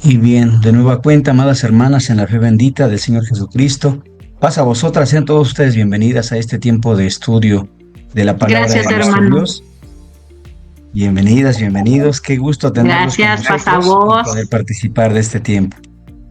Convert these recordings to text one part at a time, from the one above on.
Y bien, de nueva cuenta, amadas hermanas, en la fe bendita del Señor Jesucristo, paz a vosotras, sean todos ustedes bienvenidas a este tiempo de estudio de la palabra de Gracias, nuestro hermano. Dios. Bienvenidas, bienvenidos, qué gusto tenerlos con Gracias, pasa nosotros y vos. poder participar de este tiempo.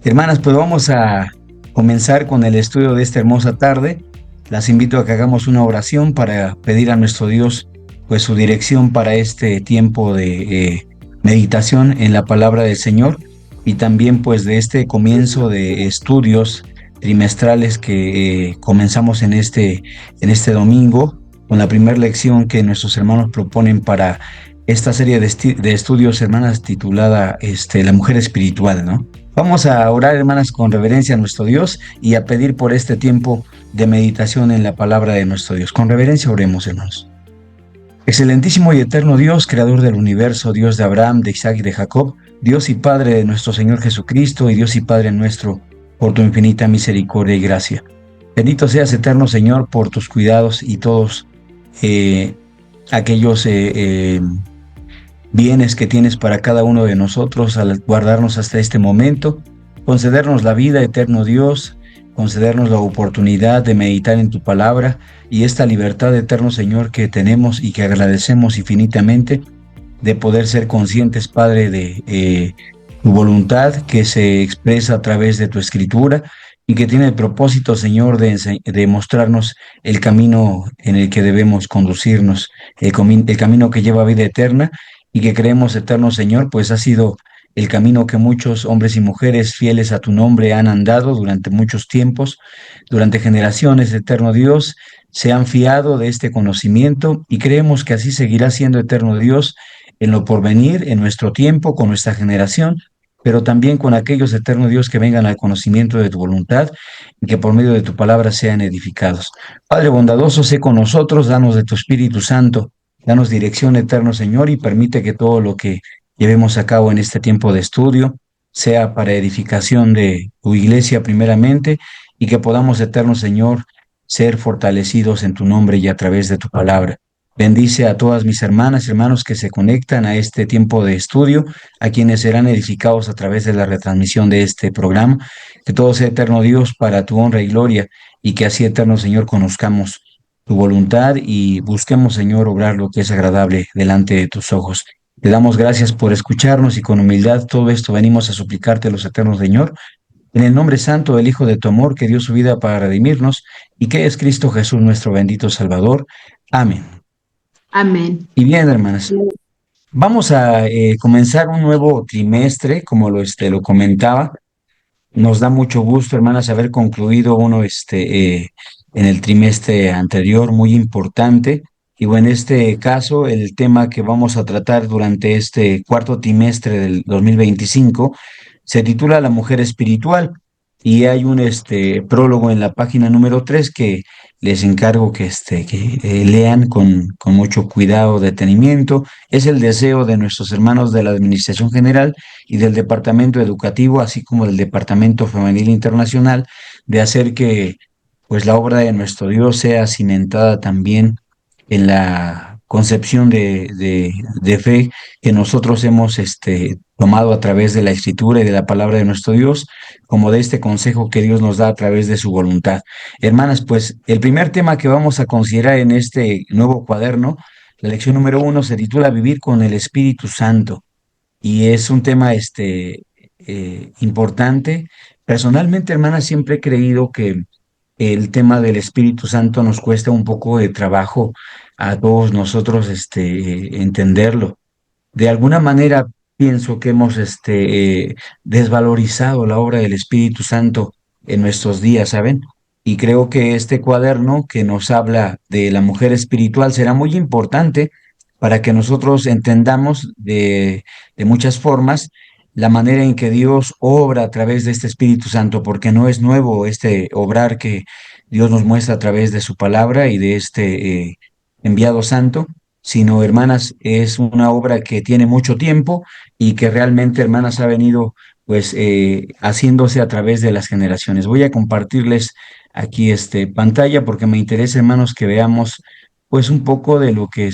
Hermanas, pues vamos a comenzar con el estudio de esta hermosa tarde. Las invito a que hagamos una oración para pedir a nuestro Dios, pues su dirección para este tiempo de meditación en la palabra del Señor y también pues de este comienzo de estudios trimestrales que comenzamos en este domingo con la primera lección que nuestros hermanos proponen para esta serie de estudios, hermanas, titulada La mujer espiritual, ¿no? Vamos a orar, hermanas, con reverencia a nuestro Dios y a pedir por este tiempo de meditación en la palabra de nuestro Dios. Con reverencia oremos, hermanos. Excelentísimo y eterno Dios, creador del universo, Dios de Abraham, de Isaac y de Jacob, Dios y Padre de nuestro Señor Jesucristo y Dios y Padre nuestro, por tu infinita misericordia y gracia. Bendito seas, eterno Señor, por tus cuidados y todos eh, aquellos bienes que tienes para cada uno de nosotros al guardarnos hasta este momento, concedernos la vida, eterno Dios, concedernos la oportunidad de meditar en tu palabra y esta libertad, eterno Señor, que tenemos y que agradecemos infinitamente de poder ser conscientes, Padre, de tu voluntad que se expresa a través de tu escritura y que tiene el propósito, Señor, de mostrarnos el camino en el que debemos conducirnos, el camino que lleva a vida eterna y que creemos, eterno Señor, pues ha sido el camino que muchos hombres y mujeres fieles a tu nombre han andado durante muchos tiempos, durante generaciones, eterno Dios, se han fiado de este conocimiento y creemos que así seguirá siendo, eterno Dios, en lo porvenir, en nuestro tiempo, con nuestra generación, pero también con aquellos, eterno Dios, que vengan al conocimiento de tu voluntad y que por medio de tu palabra sean edificados. Padre bondadoso, sé con nosotros, danos de tu Espíritu Santo, danos dirección, eterno Señor, y permite que todo lo que llevemos a cabo en este tiempo de estudio sea para edificación de tu iglesia primeramente y que podamos, eterno Señor, ser fortalecidos en tu nombre y a través de tu palabra. Bendice a todas mis hermanas y hermanos que se conectan a este tiempo de estudio, a quienes serán edificados a través de la retransmisión de este programa. Que todo sea, eterno Dios, para tu honra y gloria, y que así, eterno Señor, conozcamos tu voluntad y busquemos, Señor, obrar lo que es agradable delante de tus ojos. Te damos gracias por escucharnos y con humildad todo esto venimos a suplicarte, los eternos Señor, en el nombre santo del Hijo de tu amor, que dio su vida para redimirnos y que es Cristo Jesús, nuestro bendito Salvador. Amén. Amén. Y bien, hermanas, vamos a comenzar un nuevo trimestre, como lo comentaba. Nos da mucho gusto, hermanas, haber concluido uno en el trimestre anterior, muy importante. Y bueno, en este caso, el tema que vamos a tratar durante este cuarto trimestre del 2025 se titula La mujer espiritual. Y hay un prólogo en la página número 3 que les encargo que lean con mucho cuidado, detenimiento. Es el deseo de nuestros hermanos de la Administración General y del Departamento Educativo, así como del Departamento Femenil Internacional, de hacer que pues la obra de nuestro Dios sea cimentada también en la concepción de fe que nosotros hemos tomado a través de la Escritura y de la palabra de nuestro Dios, como de este consejo que Dios nos da a través de su voluntad. Hermanas, pues el primer tema que vamos a considerar en este nuevo cuaderno, la lección número 1, se titula Vivir con el Espíritu Santo y es un tema importante. Personalmente, hermana, siempre he creído que el tema del Espíritu Santo nos cuesta un poco de trabajo a todos nosotros entenderlo. De alguna manera pienso que hemos desvalorizado la obra del Espíritu Santo en nuestros días, ¿saben? Y creo que este cuaderno que nos habla de la mujer espiritual será muy importante para que nosotros entendamos de muchas formas la manera en que Dios obra a través de este Espíritu Santo, porque no es nuevo este obrar que Dios nos muestra a través de su palabra y de enviado santo, sino, hermanas, es una obra que tiene mucho tiempo y que realmente, hermanas, ha venido pues haciéndose a través de las generaciones. Voy a compartirles aquí pantalla porque me interesa, hermanos, que veamos pues un poco de lo que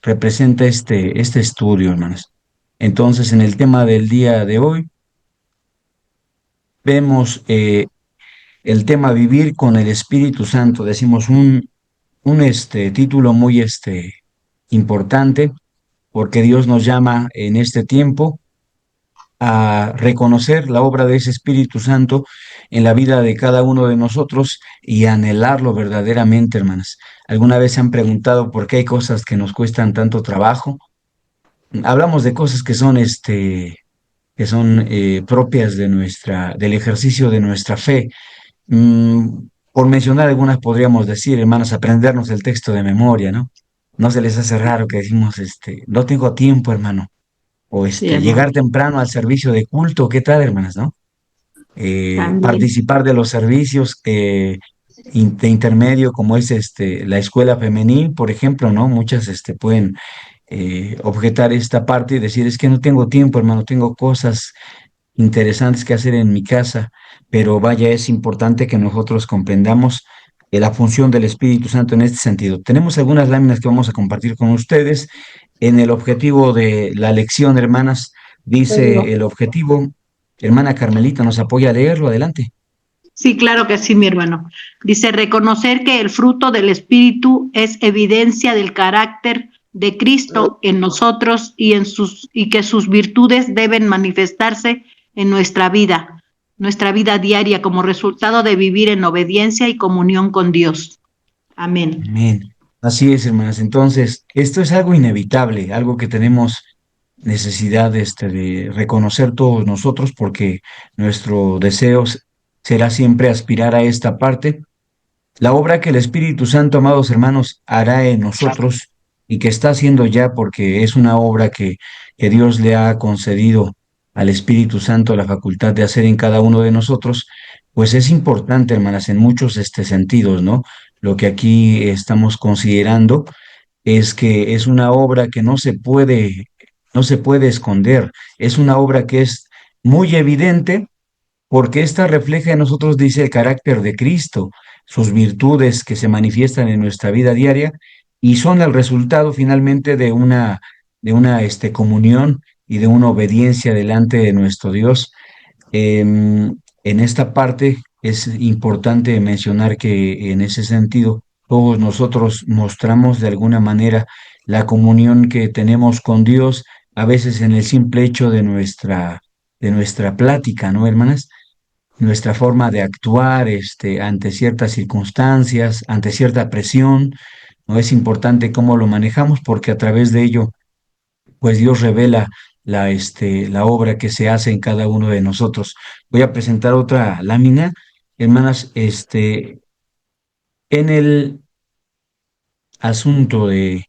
representa este estudio, hermanos. Entonces, en el tema del día de hoy, vemos el tema vivir con el Espíritu Santo. Decimos un título muy importante, porque Dios nos llama en este tiempo a reconocer la obra de ese Espíritu Santo en la vida de cada uno de nosotros y anhelarlo verdaderamente, hermanas. ¿Alguna vez se han preguntado por qué hay cosas que nos cuestan tanto trabajo? Hablamos de cosas que son propias de del ejercicio de nuestra fe. Por mencionar algunas, podríamos decir, hermanas, aprendernos el texto de memoria, ¿no? No se les hace raro que decimos, no tengo tiempo, hermano, o Sí, hermano. llegar temprano al servicio de culto, ¿qué tal, hermanas, no? También. Participar de los servicios de intermedio, como es la escuela femenil, por ejemplo, ¿no? Muchas pueden objetar esta parte y decir, es que no tengo tiempo, hermano, tengo cosas interesantes que hacer en mi casa, pero vaya, es importante que nosotros comprendamos la función del Espíritu Santo en este sentido. Tenemos algunas láminas que vamos a compartir con ustedes. En el objetivo de la lección, hermanas, dice el objetivo, hermana Carmelita, ¿nos apoya a leerlo? Adelante. Sí, claro que sí, mi hermano. Dice, reconocer que el fruto del Espíritu es evidencia del carácter de Cristo en nosotros y que sus virtudes deben manifestarse en nuestra vida diaria como resultado de vivir en obediencia y comunión con Dios. Amén. Amén. Así es, hermanas. Entonces, esto es algo inevitable, algo que tenemos necesidad de reconocer todos nosotros, porque nuestro deseo será siempre aspirar a esta parte. La obra que el Espíritu Santo, amados hermanos, hará en nosotros y que está haciendo ya, porque es una obra que Dios le ha concedido al Espíritu Santo la facultad de hacer en cada uno de nosotros, pues es importante, hermanas, en muchos sentidos, ¿no? Lo que aquí estamos considerando es que es una obra que no se puede esconder, es una obra que es muy evidente porque ésta refleja en nosotros, dice, el carácter de Cristo, sus virtudes que se manifiestan en nuestra vida diaria y son el resultado finalmente de una comunión y de una obediencia delante de nuestro Dios. En esta parte es importante mencionar que en ese sentido todos nosotros mostramos de alguna manera la comunión que tenemos con Dios, a veces en el simple hecho de nuestra plática, ¿no, hermanas? Nuestra forma de actuar ante ciertas circunstancias, ante cierta presión, ¿no? Es importante cómo lo manejamos porque a través de ello, pues Dios revela la obra que se hace en cada uno de nosotros. Voy a presentar otra lámina, hermanas, en el asunto del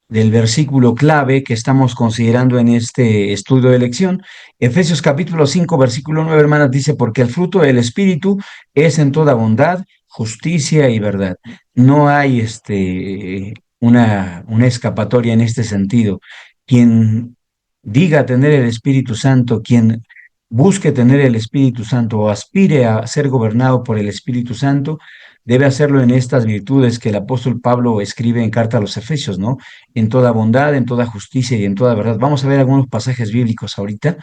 versículo clave que estamos considerando en este estudio de lección. Efesios capítulo 5 versículo 9, hermanas, dice, porque el fruto del Espíritu es en toda bondad, justicia y verdad. No hay una escapatoria en este sentido. Quien diga tener el Espíritu Santo, quien busque tener el Espíritu Santo o aspire a ser gobernado por el Espíritu Santo, debe hacerlo en estas virtudes que el apóstol Pablo escribe en carta a los Efesios, ¿no? En toda bondad, en toda justicia y en toda verdad. Vamos a ver algunos pasajes bíblicos ahorita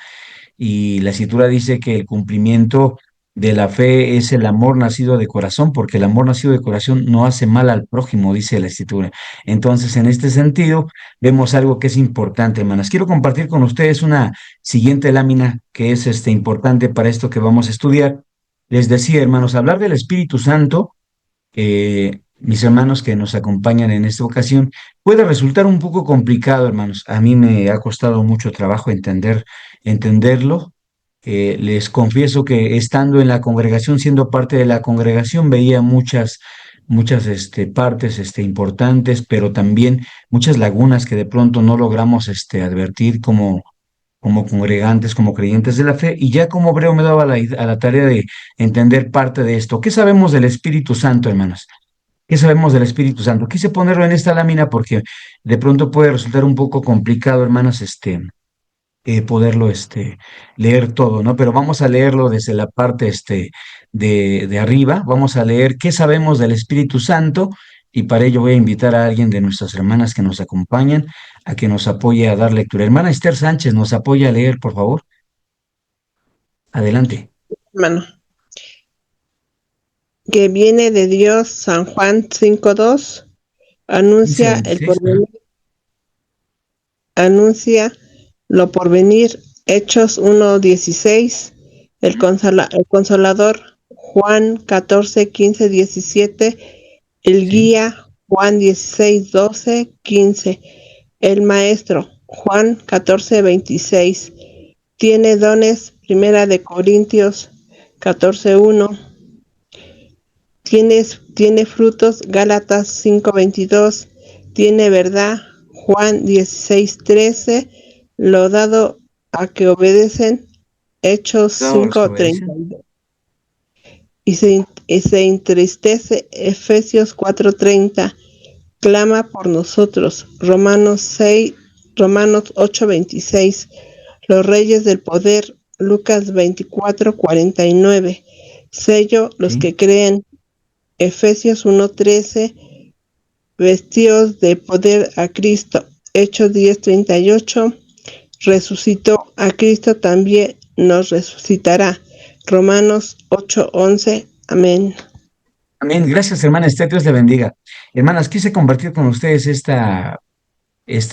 y la escritura dice que el cumplimiento de la fe es el amor nacido de corazón, porque el amor nacido de corazón no hace mal al prójimo, dice la escritura. Entonces, en este sentido, vemos algo que es importante, hermanas. Quiero compartir con ustedes una siguiente lámina que es importante para esto que vamos a estudiar. Les decía, hermanos, hablar del Espíritu Santo, mis hermanos que nos acompañan en esta ocasión, puede resultar un poco complicado, hermanos. A mí me ha costado mucho trabajo entenderlo. Les confieso que estando en la congregación, siendo parte de la congregación, veía muchas partes importantes, pero también muchas lagunas que de pronto no logramos advertir como congregantes, como creyentes de la fe, y ya como obrero me daba a la tarea de entender parte de esto. ¿Qué sabemos del Espíritu Santo, hermanos? ¿Qué sabemos del Espíritu Santo? Quise ponerlo en esta lámina porque de pronto puede resultar un poco complicado, hermanas, poderlo leer todo, ¿no? Pero vamos a leerlo desde la parte de arriba. Vamos a leer qué sabemos del Espíritu Santo y para ello voy a invitar a alguien de nuestras hermanas que nos acompañan a que nos apoye a dar lectura. Hermana Esther Sánchez, ¿nos apoya a leer, por favor? Adelante. Hermano, que viene de Dios, San Juan 5:2, anuncia el 15:26. Ajá. porvenir, anuncia lo por venir. Hechos 1:16, el Consolador, Juan 14:15-17, el Sí, guía, Juan 16:12-15, el maestro, Juan 14:26, tiene dones, Primera de Corintios 14:1, tiene frutos, Gálatas 5:22, tiene verdad, Juan 16:13, lo dado a que obedecen, Hechos dado a los que obedecen. 5:32, y se entristece, Efesios 4:30, clama por nosotros, Romanos 8:26, los reyes del poder, Lucas 24:49, sello los Sí. que creen, Efesios 1:13, vestidos de poder a Cristo, Hechos 10:38, resucitó a Cristo, también nos resucitará, Romanos 8:11, amén. Amén. Gracias, hermana Esther. Dios le bendiga. Hermanas, quise compartir con ustedes esta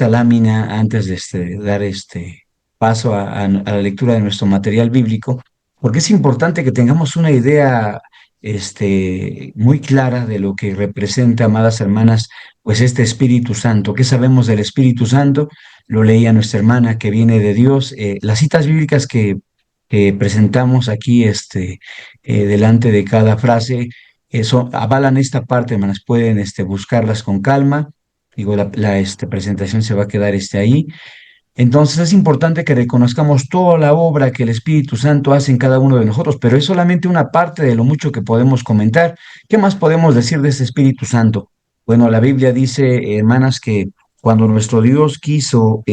lámina antes de dar paso a la lectura de nuestro material bíblico, porque es importante que tengamos una idea muy clara de lo que representa, amadas hermanas, pues este Espíritu Santo. ¿Qué sabemos del Espíritu Santo? Lo leía nuestra hermana, que viene de Dios. Las citas bíblicas que presentamos aquí delante de cada frase, eso avalan esta parte, hermanas. Pueden buscarlas con calma. Digo, la presentación se va a quedar ahí. Entonces es importante que reconozcamos toda la obra que el Espíritu Santo hace en cada uno de nosotros, pero es solamente una parte de lo mucho que podemos comentar. ¿Qué más podemos decir de ese Espíritu Santo? Bueno, la Biblia dice, hermanas, que cuando nuestro Dios quiso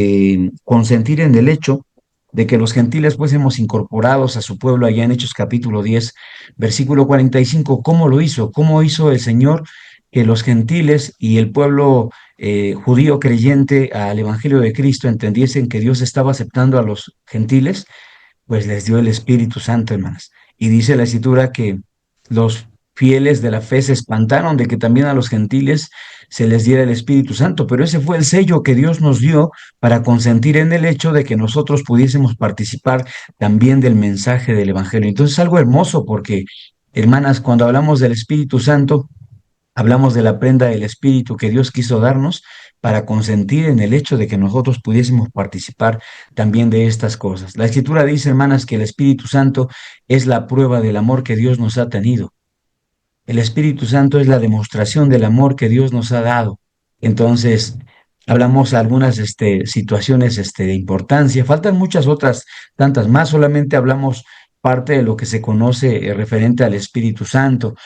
consentir en el hecho de que los gentiles fuésemos incorporados a su pueblo allá en Hechos capítulo 10, versículo 45, ¿cómo lo hizo? ¿Cómo hizo el Señor que los gentiles y el pueblo judío creyente al Evangelio de Cristo entendiesen que Dios estaba aceptando a los gentiles? Pues les dio el Espíritu Santo, hermanas. Y dice la Escritura que los fieles de la fe se espantaron de que también a los gentiles se les diera el Espíritu Santo, pero ese fue el sello que Dios nos dio para consentir en el hecho de que nosotros pudiésemos participar también del mensaje del Evangelio. Entonces es algo hermoso porque, hermanas, cuando hablamos del Espíritu Santo, hablamos de la prenda del Espíritu que Dios quiso darnos para consentir en el hecho de que nosotros pudiésemos participar también de estas cosas. La Escritura dice, hermanas, que el Espíritu Santo es la prueba del amor que Dios nos ha tenido. El Espíritu Santo es la demostración del amor que Dios nos ha dado. Entonces, hablamos de algunas situaciones de importancia. Faltan muchas otras, tantas más. Solamente hablamos parte de lo que se conoce referente al Espíritu Santo,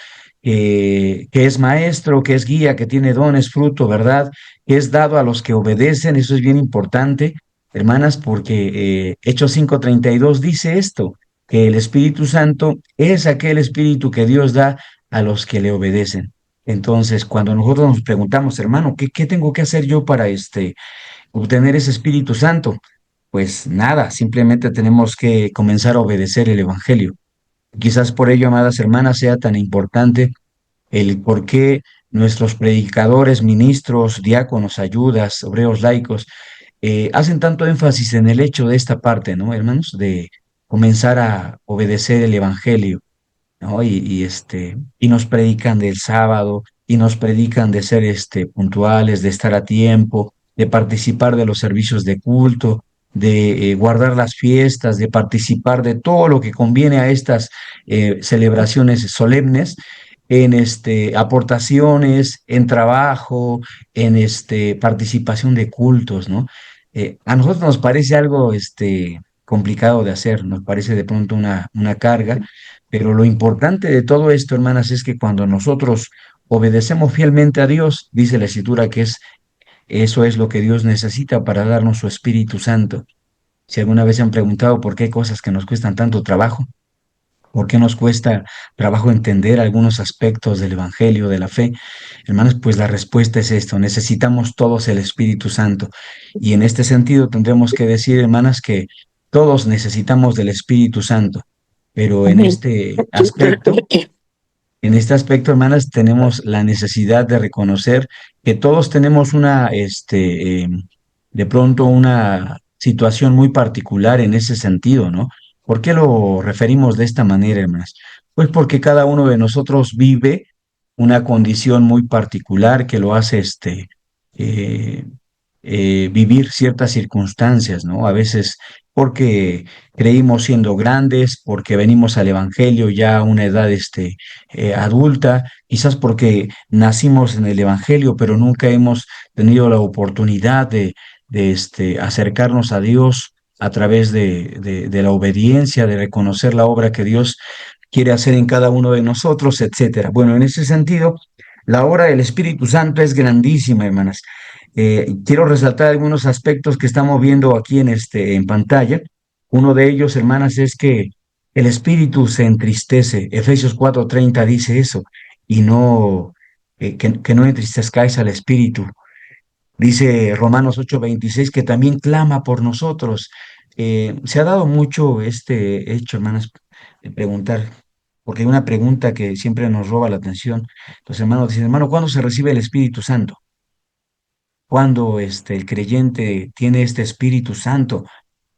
que es maestro, que es guía, que tiene dones, fruto, ¿verdad? Que es dado a los que obedecen. Eso es bien importante, hermanas, porque Hechos 5:32 dice esto, que el Espíritu Santo es aquel Espíritu que Dios da a los que le obedecen. Entonces, cuando nosotros nos preguntamos, hermano, ¿qué tengo que hacer yo para obtener ese Espíritu Santo? Pues nada, simplemente tenemos que comenzar a obedecer el Evangelio. Quizás por ello, amadas hermanas, sea tan importante el por qué nuestros predicadores, ministros, diáconos, ayudas, obreros laicos, hacen tanto énfasis en el hecho de esta parte, ¿no, hermanos? De comenzar a obedecer el Evangelio, ¿no? Y nos predican del sábado, y nos predican de ser puntuales, de estar a tiempo, de participar de los servicios de culto, de guardar las fiestas, de participar de todo lo que conviene a estas celebraciones solemnes, en aportaciones, en trabajo, en participación de cultos, ¿no? A nosotros nos parece algo complicado de hacer, nos parece de pronto una carga, pero lo importante de todo esto, hermanas, es que cuando nosotros obedecemos fielmente a Dios, dice la Escritura que eso es lo que Dios necesita para darnos su Espíritu Santo. Si alguna vez se han preguntado por qué hay cosas que nos cuestan tanto trabajo, ¿Por qué nos cuesta trabajo entender algunos aspectos del Evangelio, de la fe? Hermanos, pues la respuesta es esto, necesitamos todos el Espíritu Santo. Y en este sentido tendremos que decir, hermanas, que todos necesitamos del Espíritu Santo, pero Amén. en este aspecto, hermanas, tenemos la necesidad de reconocer que todos tenemos de pronto una situación muy particular en ese sentido, ¿no? ¿Por qué lo referimos de esta manera, hermanas? Pues porque cada uno de nosotros vive una condición muy particular que lo hace eh, vivir ciertas circunstancias, ¿no? A veces porque creímos siendo grandes, porque venimos al Evangelio ya a una edad adulta, quizás porque nacimos en el Evangelio, pero nunca hemos tenido la oportunidad de acercarnos a Dios a través de la obediencia, de reconocer la obra que Dios quiere hacer en cada uno de nosotros, etcétera. Bueno, en ese sentido, la obra del Espíritu Santo es grandísima, hermanas. Quiero resaltar algunos aspectos que estamos viendo aquí en pantalla. Uno de ellos, hermanas, es que el espíritu se entristece. Efesios 4:30 dice eso, y no, que no entristezcáis al espíritu. Dice Romanos 8:26 que también clama por nosotros. Se ha dado mucho este hecho, hermanas, de preguntar, porque hay una pregunta que siempre nos roba la atención. Los hermanos dicen, hermano, ¿cuándo se recibe el Espíritu Santo? Cuando el creyente tiene este Espíritu Santo,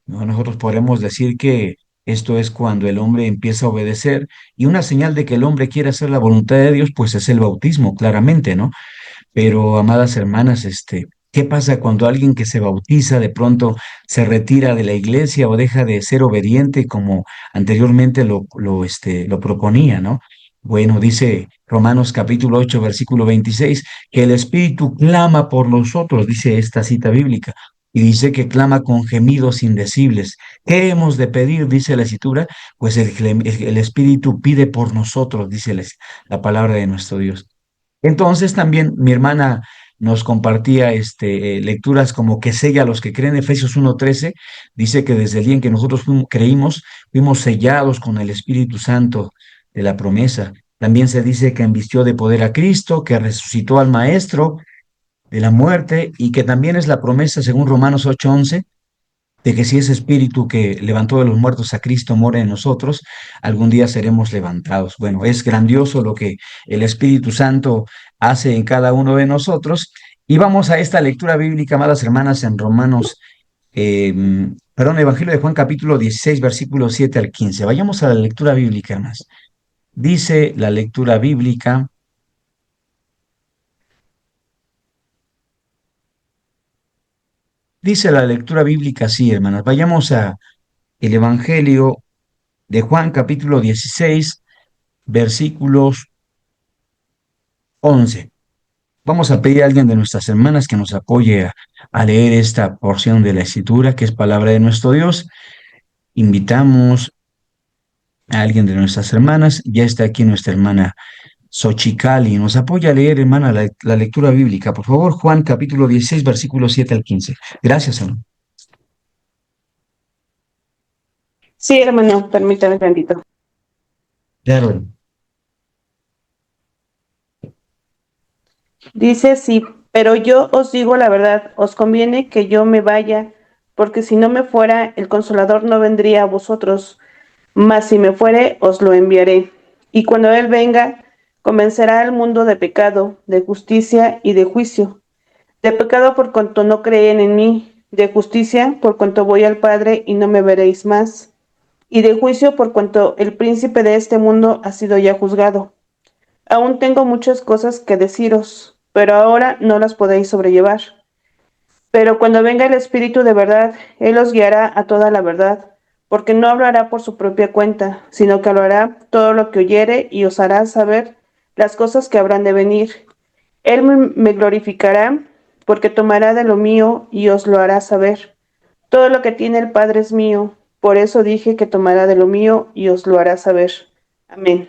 ¿no? Nosotros podemos decir que esto es cuando el hombre empieza a obedecer y una señal de que el hombre quiere hacer la voluntad de Dios, pues es el bautismo, claramente, ¿no? Pero, amadas hermanas, ¿qué pasa cuando alguien que se bautiza de pronto se retira de la iglesia o deja de ser obediente como anteriormente lo proponía, ¿no? Bueno, dice Romanos capítulo 8, versículo 26, que el Espíritu clama por nosotros, dice esta cita bíblica, y dice que clama con gemidos indecibles. ¿Qué hemos de pedir? Dice la escritura, pues el Espíritu pide por nosotros, dice la palabra de nuestro Dios. Entonces también mi hermana nos compartía lecturas como que sella a los que creen. Efesios 1:13 dice que desde el día en que nosotros creímos, fuimos sellados con el Espíritu Santo de la promesa. También se dice que embistió de poder a Cristo, que resucitó al Maestro de la muerte y que también es la promesa, según Romanos 8:11, de que si ese espíritu que levantó de los muertos a Cristo mora en nosotros, algún día seremos levantados. Bueno, es grandioso lo que el Espíritu Santo hace en cada uno de nosotros. Y vamos a esta lectura bíblica, amadas hermanas, en Evangelio de Juan capítulo 16, versículos 7 al 15. Vayamos a la lectura bíblica, hermanas. Dice la lectura bíblica, dice la lectura bíblica así, hermanas. Vayamos a el Evangelio de Juan capítulo 16, versículos 11. Vamos a pedir a alguien de nuestras hermanas que nos apoye a leer esta porción de la escritura, que es palabra de nuestro Dios. Invitamos a alguien de nuestras hermanas. Ya está aquí nuestra hermana Xochicali. Nos apoya a leer, hermana, la lectura bíblica. Por favor, Juan capítulo 16, versículos 7 al 15. Gracias, hermano. Sí, hermano, permítame tantito. Claro. Dice así, pero yo os digo la verdad, os conviene que yo me vaya, porque si no me fuera, el Consolador no vendría a vosotros, mas si me fuere, os lo enviaré. Y cuando Él venga, convencerá al mundo de pecado, de justicia y de juicio. De pecado por cuanto no creen en mí, de justicia por cuanto voy al Padre y no me veréis más, y de juicio por cuanto el príncipe de este mundo ha sido ya juzgado. Aún tengo muchas cosas que deciros, pero ahora no las podéis sobrellevar. Pero cuando venga el Espíritu de verdad, Él os guiará a toda la verdad, porque no hablará por su propia cuenta, sino que hablará todo lo que oyere y os hará saber las cosas que habrán de venir. Él me glorificará, porque tomará de lo mío y os lo hará saber. Todo lo que tiene el Padre es mío, por eso dije que tomará de lo mío y os lo hará saber. Amén.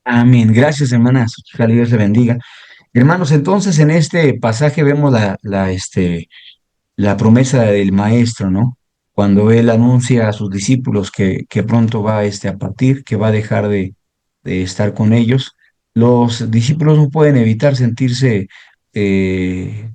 Amén. Gracias, hermana Xochicali. Dios le bendiga. Hermanos, entonces en este pasaje vemos la promesa del maestro, ¿no? cuando él anuncia a sus discípulos que pronto va a partir, que va a dejar de estar con ellos, los discípulos no pueden evitar sentirse eh,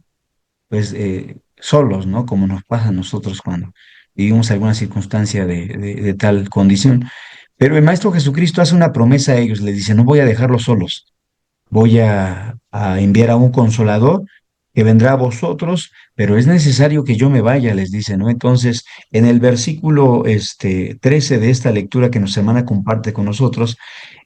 solos, ¿no? Como nos pasa a nosotros cuando vivimos alguna circunstancia de tal condición. Pero el Maestro Jesucristo hace una promesa a ellos, les dice, no voy a dejarlos solos, voy a enviar a un consolador que vendrá a vosotros, pero es necesario que yo me vaya, les dice, ¿no? Entonces, en el versículo 13 de esta lectura que nuestra hermana comparte con nosotros,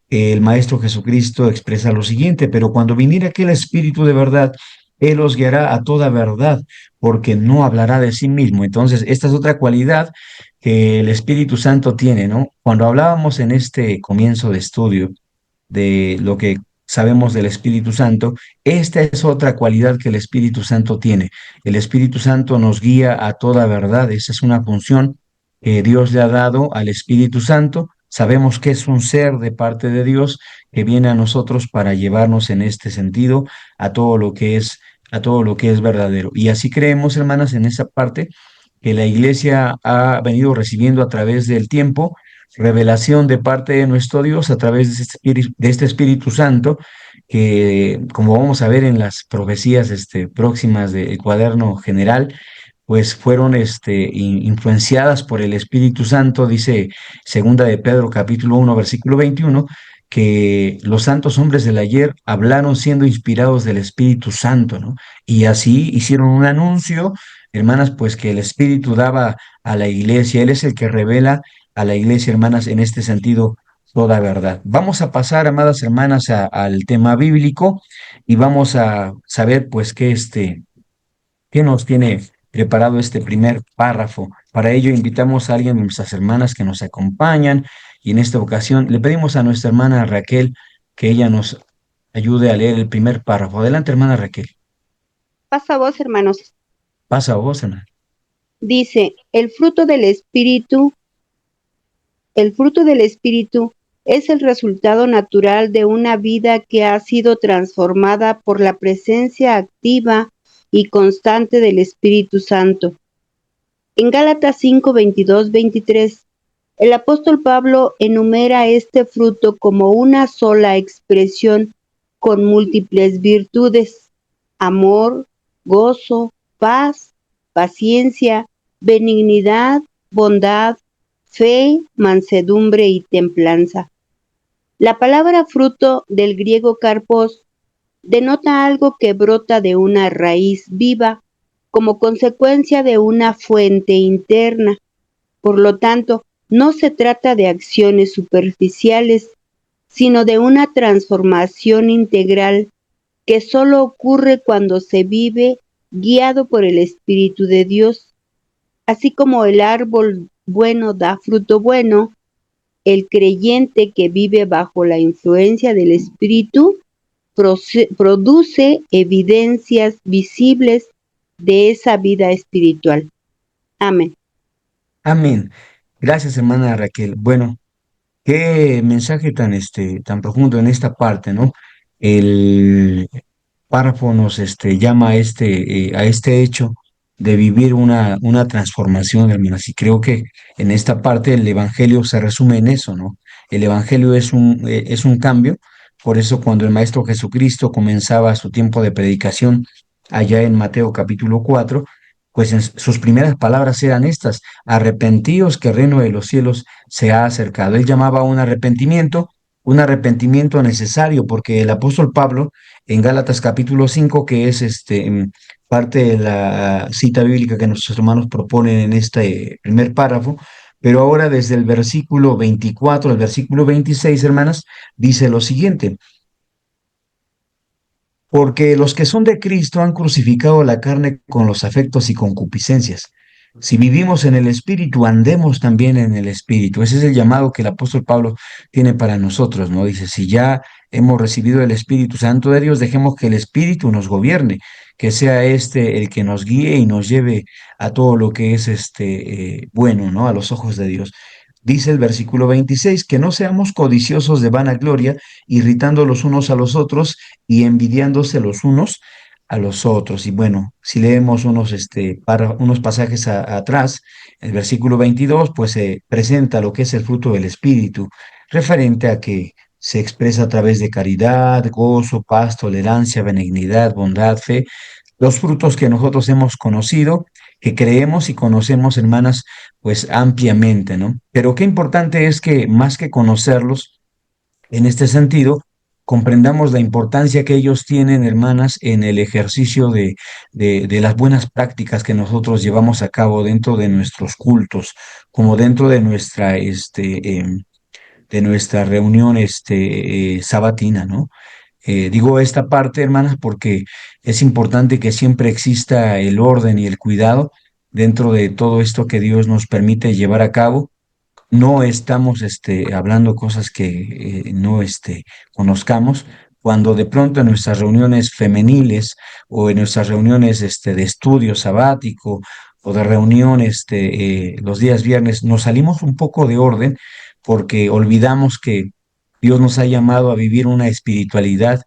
el Maestro Jesucristo expresa lo siguiente: pero cuando viniere aquel Espíritu de verdad, Él os guiará a toda verdad, porque no hablará de sí mismo. Entonces, esta es otra cualidad que el Espíritu Santo tiene, ¿no? Cuando hablábamos en este comienzo de estudio de lo que sabemos del Espíritu Santo, esta es otra cualidad que el Espíritu Santo tiene. El Espíritu Santo nos guía a toda verdad. Esa es una función que Dios le ha dado al Espíritu Santo. Sabemos que es un ser de parte de Dios que viene a nosotros para llevarnos en este sentido a todo lo que es verdadero. Y así creemos, hermanas, en esa parte que la iglesia ha venido recibiendo a través del tiempo revelación de parte de nuestro Dios a través de este Espíritu Santo, que como vamos a ver en las profecías próximas del cuaderno general, pues fueron influenciadas por el Espíritu Santo, dice Segunda de Pedro capítulo 1 versículo 21, que los santos hombres del ayer hablaron siendo inspirados del Espíritu Santo, ¿no? Y así hicieron un anuncio, hermanas, pues que el Espíritu daba a la iglesia. Él es el que revela a la iglesia, hermanas, en este sentido, toda verdad. Vamos a pasar, amadas hermanas, al tema bíblico y vamos a saber, pues, qué nos tiene preparado este primer párrafo. Para ello, invitamos a alguien de nuestras hermanas que nos acompañan y en esta ocasión le pedimos a nuestra hermana Raquel que ella nos ayude a leer el primer párrafo. Adelante, hermana Raquel. Pasa a vos, hermanos. Pasa a vos, hermana. Dice, el fruto del Espíritu es el resultado natural de una vida que ha sido transformada por la presencia activa y constante del Espíritu Santo. En Gálatas 5, 22, 23, el apóstol Pablo enumera este fruto como una sola expresión con múltiples virtudes: amor, gozo, paz, paciencia, benignidad, bondad, fe, mansedumbre y templanza. La palabra fruto, del griego karpos, denota algo que brota de una raíz viva como consecuencia de una fuente interna. Por lo tanto, no se trata de acciones superficiales, sino de una transformación integral que solo ocurre cuando se vive guiado por el Espíritu de Dios. Así como el árbol bueno da fruto bueno, el creyente que vive bajo la influencia del Espíritu produce evidencias visibles de esa vida espiritual. Amén. Amén. Gracias, hermana Raquel. Bueno, qué mensaje tan profundo en esta parte, ¿no? El párrafo nos llama a este hecho de vivir una transformación, hermanas. Y creo que en esta parte el Evangelio se resume en eso, ¿no? El Evangelio es un cambio. Por eso cuando el Maestro Jesucristo comenzaba su tiempo de predicación allá en Mateo capítulo 4, pues sus primeras palabras eran estas: arrepentíos que el reino de los cielos se ha acercado. Él llamaba a un arrepentimiento necesario, porque el apóstol Pablo en Gálatas capítulo 5, que es parte de la cita bíblica que nuestros hermanos proponen en este primer párrafo, pero ahora desde el versículo 24 al versículo 26, hermanas, dice lo siguiente: porque los que son de Cristo han crucificado la carne con los afectos y concupiscencias. Si vivimos en el Espíritu, andemos también en el Espíritu. Ese es el llamado que el apóstol Pablo tiene para nosotros, ¿no? Dice, si ya hemos recibido el Espíritu Santo de Dios, dejemos que el Espíritu nos gobierne, que sea el que nos guíe y nos lleve a todo lo que es bueno, ¿no? A los ojos de Dios. Dice el versículo 26, que no seamos codiciosos de vanagloria, irritando los unos a los otros y envidiándose los unos a los otros. Y bueno, si leemos unos pasajes atrás, el versículo 22, pues se presenta lo que es el fruto del Espíritu, referente a que se expresa a través de caridad, gozo, paz, tolerancia, benignidad, bondad, fe, los frutos que nosotros hemos conocido, que creemos y conocemos, hermanas, pues ampliamente, ¿no? Pero qué importante es que más que conocerlos, en este sentido, comprendamos la importancia que ellos tienen, hermanas, en el ejercicio de las buenas prácticas que nosotros llevamos a cabo dentro de nuestros cultos, como dentro de nuestra reunión sabatina, ¿no? Digo esta parte, hermanas, porque es importante que siempre exista el orden y el cuidado dentro de todo esto que Dios nos permite llevar a cabo. No estamos hablando cosas que no conozcamos. Cuando de pronto en nuestras reuniones femeniles o en nuestras reuniones de estudio sabático o de reunión los días viernes nos salimos un poco de orden porque olvidamos que Dios nos ha llamado a vivir una espiritualidad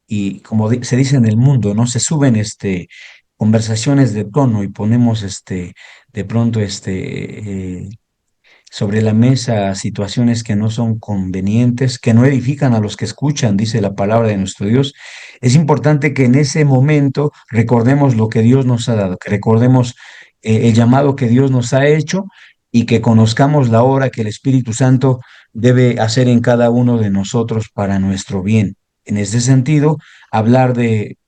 y como se dice en el mundo, ¿no? Se suben conversaciones de tono y ponemos de pronto sobre la mesa situaciones que no son convenientes, que no edifican a los que escuchan, dice la palabra de nuestro Dios. Es importante que en ese momento recordemos lo que Dios nos ha dado, que recordemos el llamado que Dios nos ha hecho y que conozcamos la obra que el Espíritu Santo debe hacer en cada uno de nosotros para nuestro bien. En ese sentido, hablar de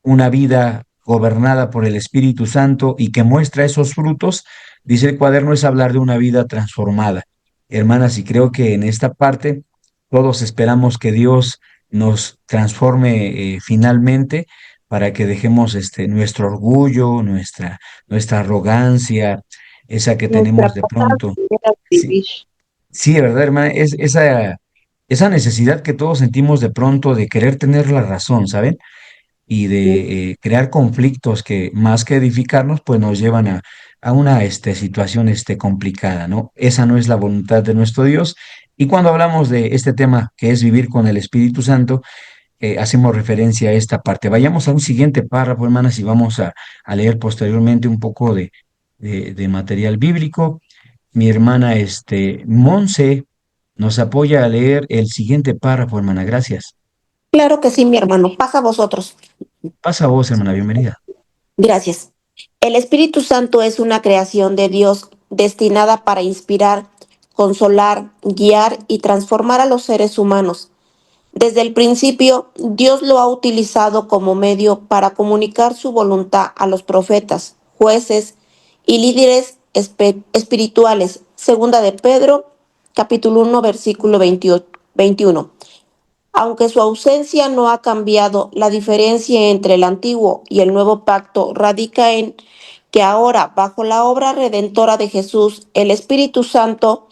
una vida gobernada por el Espíritu Santo y que muestra esos frutos, dice el cuaderno, es hablar de una vida transformada. Hermanas, y creo que en esta parte todos esperamos que Dios nos transforme finalmente para que dejemos nuestro orgullo, nuestra arrogancia, esa que Nuestra tenemos de pasada pronto. manera de Sí, vivir. sí, de verdad, hermana, es esa necesidad que todos sentimos de pronto de querer tener la razón, ¿saben? Y de crear conflictos que más que edificarnos, pues nos llevan a una situación complicada, ¿no? Esa no es la voluntad de nuestro Dios. Y cuando hablamos de este tema que es vivir con el Espíritu Santo, hacemos referencia a esta parte. Vayamos a un siguiente párrafo, hermanas, y vamos a leer posteriormente un poco de material bíblico. Mi hermana Monse nos apoya a leer el siguiente párrafo, hermana. Gracias. Claro que sí, mi hermano. Pasa a vosotros. Pasa a vos, hermana. Bienvenida. Gracias. El Espíritu Santo es una creación de Dios destinada para inspirar, consolar, guiar y transformar a los seres humanos. Desde el principio, Dios lo ha utilizado como medio para comunicar su voluntad a los profetas, jueces y líderes espirituales. Segunda de Pedro, capítulo 1, versículo 21. Aunque su ausencia no ha cambiado, la diferencia entre el antiguo y el nuevo pacto radica en que ahora, bajo la obra redentora de Jesús, el Espíritu Santo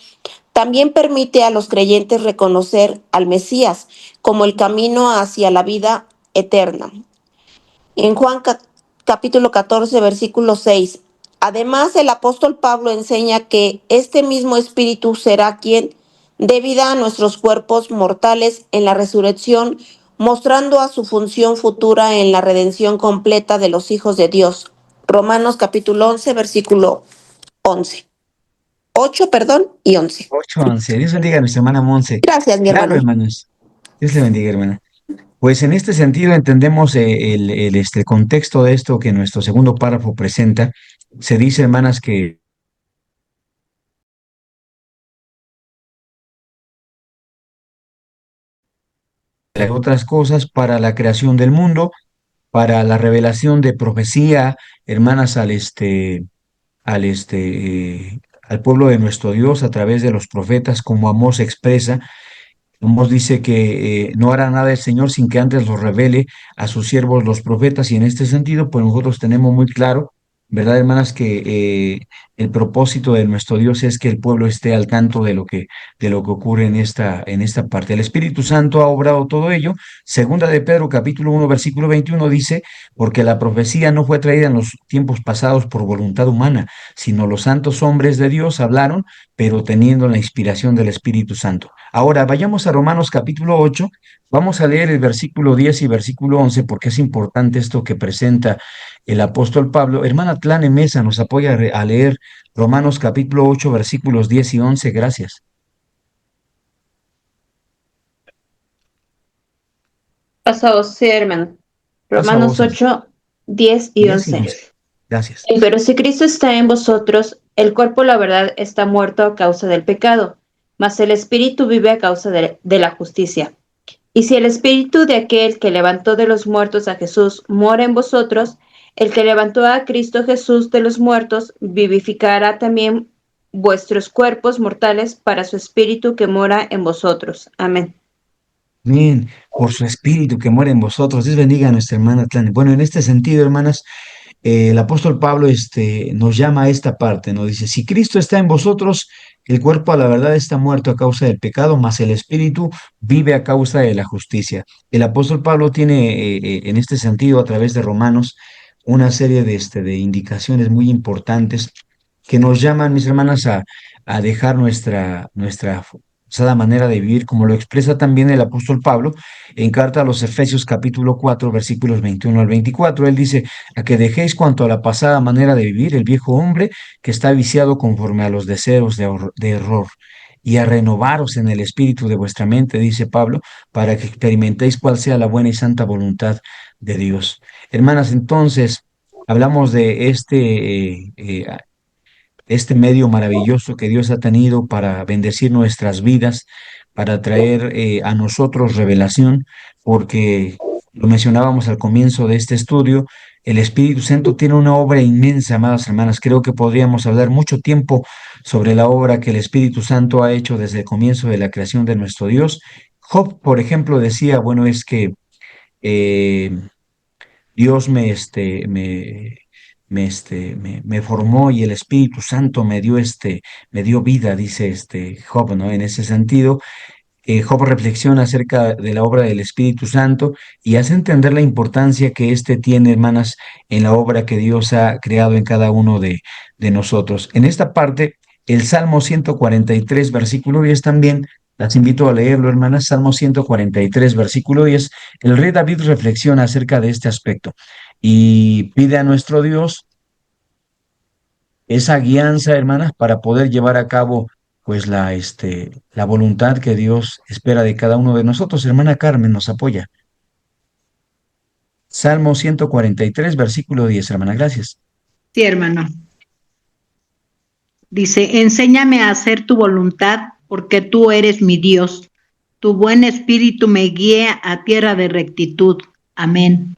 también permite a los creyentes reconocer al Mesías como el camino hacia la vida eterna. En Juan capítulo 14, versículo 6. Además, el apóstol Pablo enseña que este mismo Espíritu será quien dé vida a nuestros cuerpos mortales en la resurrección, mostrando a su función futura en la redención completa de los hijos de Dios. Romanos capítulo 11, versículo 11. 8, perdón, y 11. 8:11. Dios bendiga a nuestra hermana Monse. Gracias, mi Claro, hermano. hermanos. Dios le bendiga, hermana. Pues en este sentido entendemos el contexto de esto que nuestro segundo párrafo presenta. Se dice, hermanas, que entre otras cosas para la creación del mundo, para la revelación de profecía, hermanas, al pueblo de nuestro Dios a través de los profetas, como Amós expresa. Nos dice que no hará nada el Señor sin que antes lo revele a sus siervos los profetas, y en este sentido, pues nosotros tenemos muy claro, ¿verdad, hermanas?, que el propósito de nuestro Dios es que el pueblo esté al tanto de lo que ocurre en esta parte. El Espíritu Santo ha obrado todo ello. Segunda de Pedro, capítulo 1, versículo 21 dice, porque la profecía no fue traída en los tiempos pasados por voluntad humana, sino los santos hombres de Dios hablaron, pero teniendo la inspiración del Espíritu Santo. Ahora vayamos a Romanos capítulo 8, Vamos a leer el versículo 10 y versículo 11 porque es importante esto que presenta el apóstol Pablo. Hermana Tlane Mesa nos apoya a leer Romanos capítulo 8, versículos 10 y 11. Gracias. Paso a vos, sí, hermano. Pasa a Romanos vos, hermano. 8, 10 y 10 y 11. 11. Gracias. Pero si Cristo está en vosotros, el cuerpo, la verdad, está muerto a causa del pecado, mas el espíritu vive a causa de la justicia. Y si el espíritu de aquel que levantó de los muertos a Jesús mora en vosotros, el que levantó a Cristo Jesús de los muertos vivificará también vuestros cuerpos mortales para su espíritu que mora en vosotros. Amén. Amén. Por su espíritu que muere en vosotros. Dios bendiga a nuestra hermana Tlane. Bueno, en este sentido, hermanas, el apóstol Pablo nos llama a esta parte, ¿no? Dice, si Cristo está en vosotros, el cuerpo a la verdad está muerto a causa del pecado, mas el espíritu vive a causa de la justicia. El apóstol Pablo tiene en este sentido, a través de Romanos, una serie de indicaciones muy importantes que nos llaman, mis hermanas, a dejar nuestra usada manera de vivir, como lo expresa también el apóstol Pablo en carta a los Efesios capítulo 4, versículos 21 al 24. Él dice, a que dejéis cuanto a la pasada manera de vivir el viejo hombre que está viciado conforme a los deseos de error, y a renovaros en el espíritu de vuestra mente, dice Pablo, para que experimentéis cuál sea la buena y santa voluntad de Dios. Hermanas, entonces, hablamos de este medio maravilloso que Dios ha tenido para bendecir nuestras vidas, para traer a nosotros revelación, porque lo mencionábamos al comienzo de este estudio, el Espíritu Santo tiene una obra inmensa, amadas hermanas. Creo que podríamos hablar mucho tiempo sobre la obra que el Espíritu Santo ha hecho desde el comienzo de la creación de nuestro Dios. Job, por ejemplo, decía, bueno, es que eh, Dios me formó y el Espíritu Santo me dio vida, dice Job, ¿no? En ese sentido, Job reflexiona acerca de la obra del Espíritu Santo y hace entender la importancia que éste tiene, hermanas, en la obra que Dios ha creado en cada uno de nosotros. En esta parte, el Salmo 143, versículo 10 también, las invito a leerlo, hermanas, Salmo 143, versículo 10, el rey David reflexiona acerca de este aspecto y pide a nuestro Dios esa guianza, hermanas, para poder llevar a cabo pues la voluntad que Dios espera de cada uno de nosotros. Hermana Carmen nos apoya. Salmo 143, versículo 10, hermana, gracias. Sí, hermano. Dice, enséñame a hacer tu voluntad, porque tú eres mi Dios. Tu buen espíritu me guía a tierra de rectitud. Amén.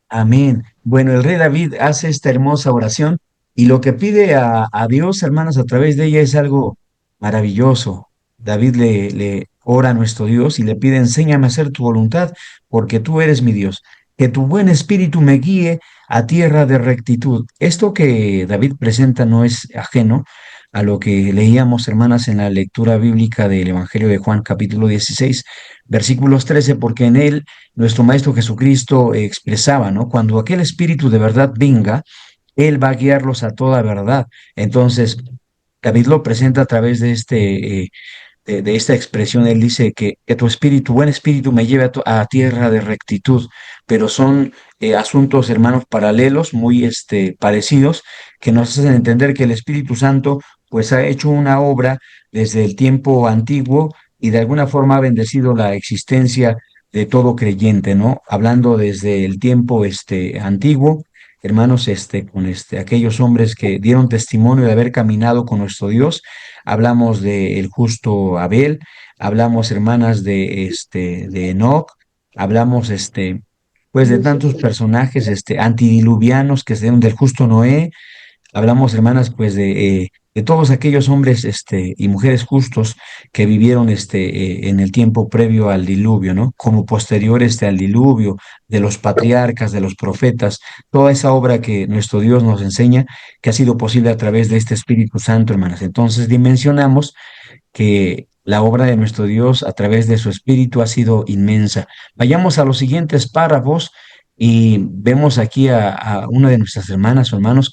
Amén. Bueno, el rey David hace esta hermosa oración y lo que pide a Dios, hermanas, a través de ella es algo maravilloso. David le ora a nuestro Dios y le pide, enséñame a hacer tu voluntad, porque tú eres mi Dios. Que tu buen espíritu me guíe a tierra de rectitud. Esto que David presenta no es ajeno a lo que leíamos, hermanas, en la lectura bíblica del Evangelio de Juan, capítulo 16, versículos 13, porque en él nuestro Maestro Jesucristo expresaba, ¿no? Cuando aquel Espíritu de verdad venga, Él va a guiarlos a toda verdad. Entonces, David lo presenta a través de esta expresión. Él dice que tu espíritu, buen espíritu, me lleve a tierra de rectitud, pero son asuntos, hermanos, paralelos, muy parecidos, que nos hacen entender que el Espíritu Santo, pues, ha hecho una obra desde el tiempo antiguo y de alguna forma ha bendecido la existencia de todo creyente, ¿no? Hablando desde el tiempo antiguo, hermanos, con aquellos hombres que dieron testimonio de haber caminado con nuestro Dios. Hablamos de el justo Abel, hablamos, hermanas, de Enoc, hablamos, pues, de tantos personajes, antidiluvianos que se dieron del justo Noé. Hablamos, hermanas, pues de todos aquellos hombres y mujeres justos que vivieron en el tiempo previo al diluvio, ¿no? Como posterior al diluvio, de los patriarcas, de los profetas, toda esa obra que nuestro Dios nos enseña, que ha sido posible a través de este Espíritu Santo, hermanas. Entonces dimensionamos que la obra de nuestro Dios a través de su Espíritu ha sido inmensa. Vayamos a los siguientes párrafos y vemos aquí a una de nuestras hermanas o hermanos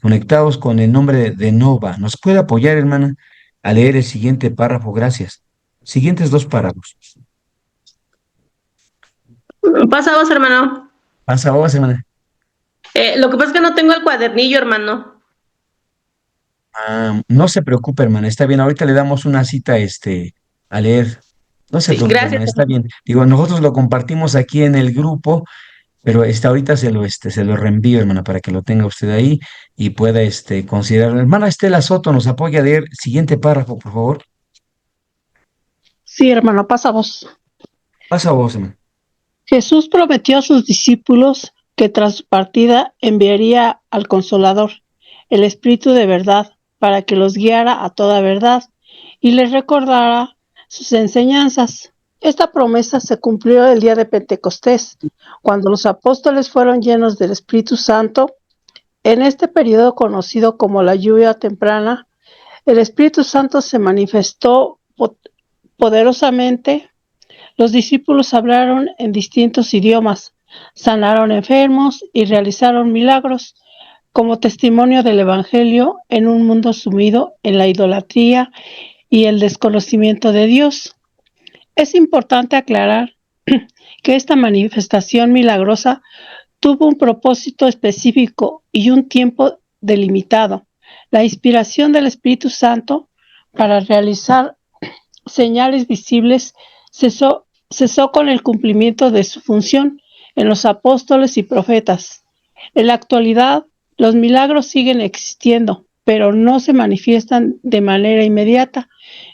conectados con el nombre de Nova. ¿Nos puede apoyar, hermana, a leer el siguiente párrafo? Gracias. Siguientes dos párrafos. Pasa vos, hermano. Pasa vos, hermana. Lo que pasa es que no tengo el cuadernillo, hermano. No se preocupe, hermana, está bien. Ahorita le damos una cita, a leer. No se Sí, preocupe, gracias, hermana, está hermano. bien. Digo, nosotros lo compartimos aquí en el grupo, pero ahorita se lo reenvío, hermana, para que lo tenga usted ahí y pueda, considerarlo. Hermana Estela Soto, ¿nos apoya a leer siguiente párrafo, por favor? Sí, hermano, pasa vos. Pasa vos, hermano. Jesús prometió a sus discípulos que tras su partida enviaría al Consolador, el Espíritu de verdad, para que los guiara a toda verdad y les recordara sus enseñanzas. Esta promesa se cumplió el día de Pentecostés, cuando los apóstoles fueron llenos del Espíritu Santo. En este periodo conocido como la lluvia temprana, el Espíritu Santo se manifestó poderosamente. Los discípulos hablaron en distintos idiomas, sanaron enfermos y realizaron milagros como testimonio del Evangelio en un mundo sumido en la idolatría y el desconocimiento de Dios. Es importante aclarar que esta manifestación milagrosa tuvo un propósito específico y un tiempo delimitado. La inspiración del Espíritu Santo para realizar señales visibles cesó con el cumplimiento de su función en los apóstoles y profetas. En la actualidad, los milagros siguen existiendo, pero no se manifiestan de manera inmediata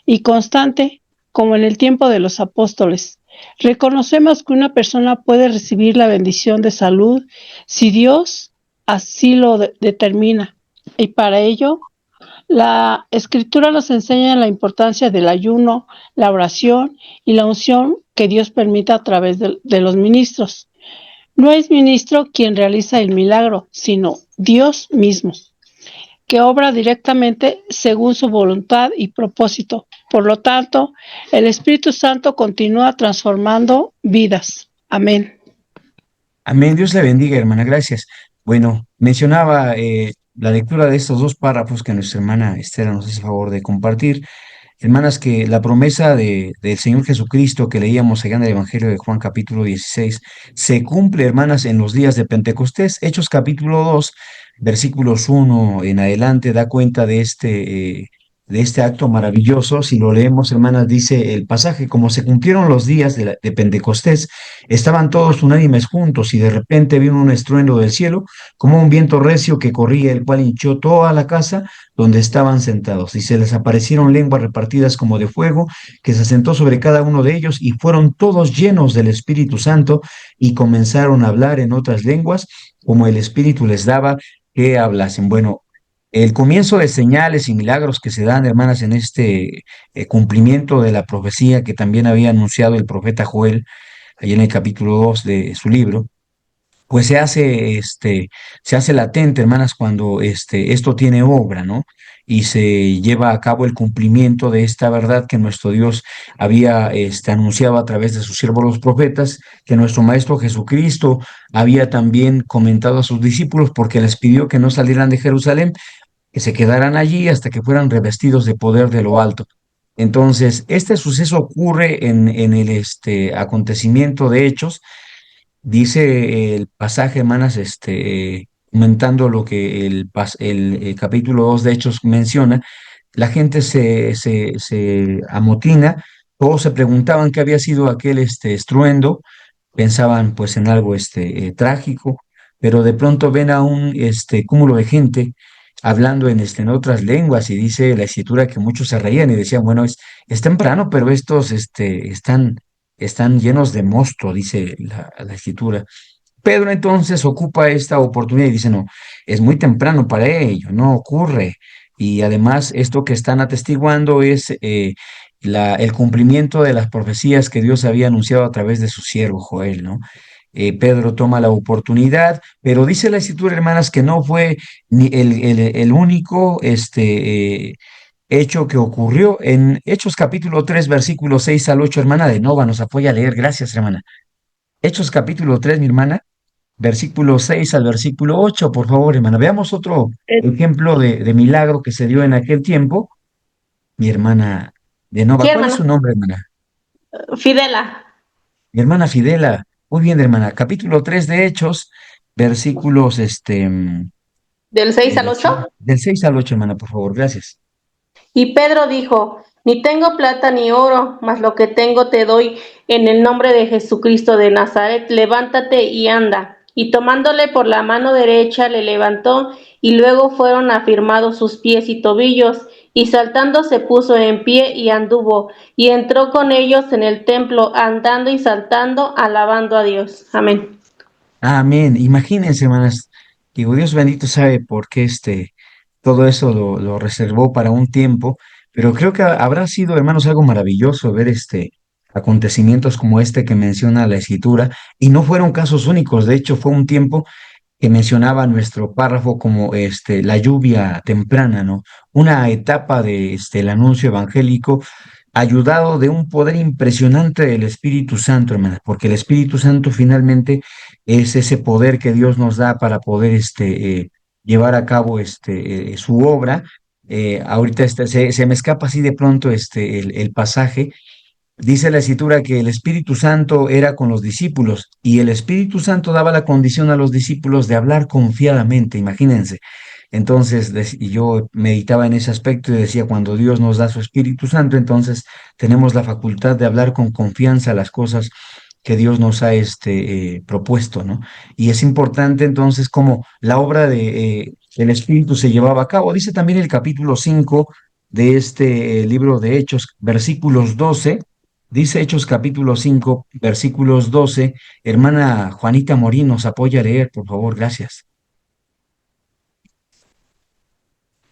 y constante como en el tiempo de los apóstoles. Reconocemos que una persona puede recibir la bendición de salud si Dios así lo determina, y para ello la escritura nos enseña la importancia del ayuno, la oración y la unción que Dios permite a través de los ministros. No es ministro quien realiza el milagro, sino Dios mismo, que obra directamente según su voluntad y propósito. Por lo tanto, el Espíritu Santo continúa transformando vidas. Amén. Amén. Dios le bendiga, hermana. Gracias. Bueno, mencionaba la lectura de estos dos párrafos que nuestra hermana Estela nos hace el favor de compartir. Hermanas, que la promesa del Señor Jesucristo que leíamos allá en el Evangelio de Juan capítulo 16 se cumple, hermanas, en los días de Pentecostés. Hechos capítulo 2 versículos 1 en adelante, da cuenta de este acto maravilloso. Si lo leemos, hermanas, dice el pasaje: como se cumplieron los días de Pentecostés, estaban todos unánimes juntos y de repente vino un estruendo del cielo como un viento recio que corría, el cual hinchó toda la casa donde estaban sentados, y se les aparecieron lenguas repartidas como de fuego, que se asentó sobre cada uno de ellos, y fueron todos llenos del Espíritu Santo, y comenzaron a hablar en otras lenguas, como el Espíritu les daba que hablasen. Bueno, el comienzo de señales y milagros que se dan, hermanas, en este cumplimiento de la profecía que también había anunciado el profeta Joel, allí en el capítulo 2 de su libro, pues se hace latente, hermanas, cuando esto tiene obra, ¿no? Y se lleva a cabo el cumplimiento de esta verdad que nuestro Dios había anunciado a través de sus siervos los profetas, que nuestro Maestro Jesucristo había también comentado a sus discípulos, porque les pidió que no salieran de Jerusalén, que se quedaran allí hasta que fueran revestidos de poder de lo alto. Entonces, este suceso ocurre en el acontecimiento de Hechos. Dice el pasaje, hermanas, comentando lo que el capítulo 2 de Hechos menciona. La gente se amotina, todos se preguntaban qué había sido aquel estruendo, pensaban pues en algo trágico, pero de pronto ven a un cúmulo de gente hablando en otras lenguas, y dice la escritura que muchos se reían y decían, bueno, es temprano, pero estos están llenos de mosto, dice la escritura. Pedro entonces ocupa esta oportunidad y dice, no, es muy temprano para ello, no ocurre. Y además esto que están atestiguando es el cumplimiento de las profecías que Dios había anunciado a través de su siervo Joel, ¿no? Pedro toma la oportunidad, pero dice la escritura, hermanas, que no fue ni el único hecho que ocurrió. En Hechos capítulo 3 versículo 6 al 8, hermana de Nova nos apoya a leer. Gracias, hermana. Hechos capítulo 3, mi hermana, versículo 6 al versículo 8, por favor, hermana. Veamos otro ejemplo de milagro que se dio en aquel tiempo. Mi hermana de Sí, Nova, ¿cuál es su hermano. nombre, hermana? Fidela. Mi hermana Fidela. Muy bien, hermana. Capítulo 3 de Hechos, versículos Del 6 al 8. del 6 al 8, hermana, por favor. Gracias. Y Pedro dijo, ni tengo plata ni oro, mas lo que tengo te doy en el nombre de Jesucristo de Nazaret, levántate y anda. Y tomándole por la mano derecha le levantó, y luego fueron afirmados sus pies y tobillos, y saltando se puso en pie y anduvo, y entró con ellos en el templo, andando y saltando, alabando a Dios. Amén. Amén. Imagínense, hermanas, digo, Dios bendito sabe por qué todo eso lo reservó para un tiempo, pero creo que habrá sido, hermanos, algo maravilloso ver acontecimientos como este que menciona la Escritura, y no fueron casos únicos. De hecho, fue un tiempo que mencionaba nuestro párrafo como la lluvia temprana, ¿no? Una etapa de el anuncio evangélico ayudado de un poder impresionante del Espíritu Santo, hermanas, porque el Espíritu Santo finalmente es ese poder que Dios nos da para poder llevar a cabo su obra. Ahorita se me escapa así de pronto el pasaje. Dice la escritura que el Espíritu Santo era con los discípulos y el Espíritu Santo daba la condición a los discípulos de hablar confiadamente, imagínense. Entonces, y yo meditaba en ese aspecto y decía, cuando Dios nos da su Espíritu Santo, entonces tenemos la facultad de hablar con confianza las cosas que Dios nos ha propuesto, ¿no? Y es importante entonces cómo la obra del Espíritu se llevaba a cabo. Dice también el capítulo 5 de este libro de Hechos, versículos 12. Dice Hechos capítulo 5 versículos 12. Hermana Juanita Morín nos apoya a leer, por favor, gracias.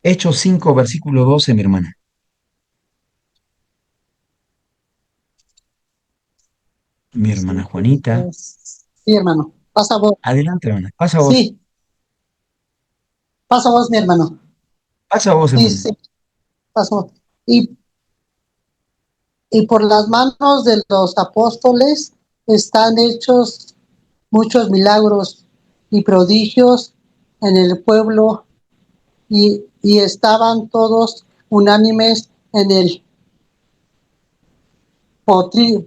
Hechos 5 versículo 12, mi hermana. Mi hermana Sí, Juanita. sí, hermano. Pasa vos. Adelante, hermana. Pasa vos. Sí, pasa vos, mi hermano. Pasa vos, Sí, hermana. sí, pasa vos. Y, y por las manos de los apóstoles están hechos muchos milagros y prodigios en el pueblo y estaban todos unánimes en el potri,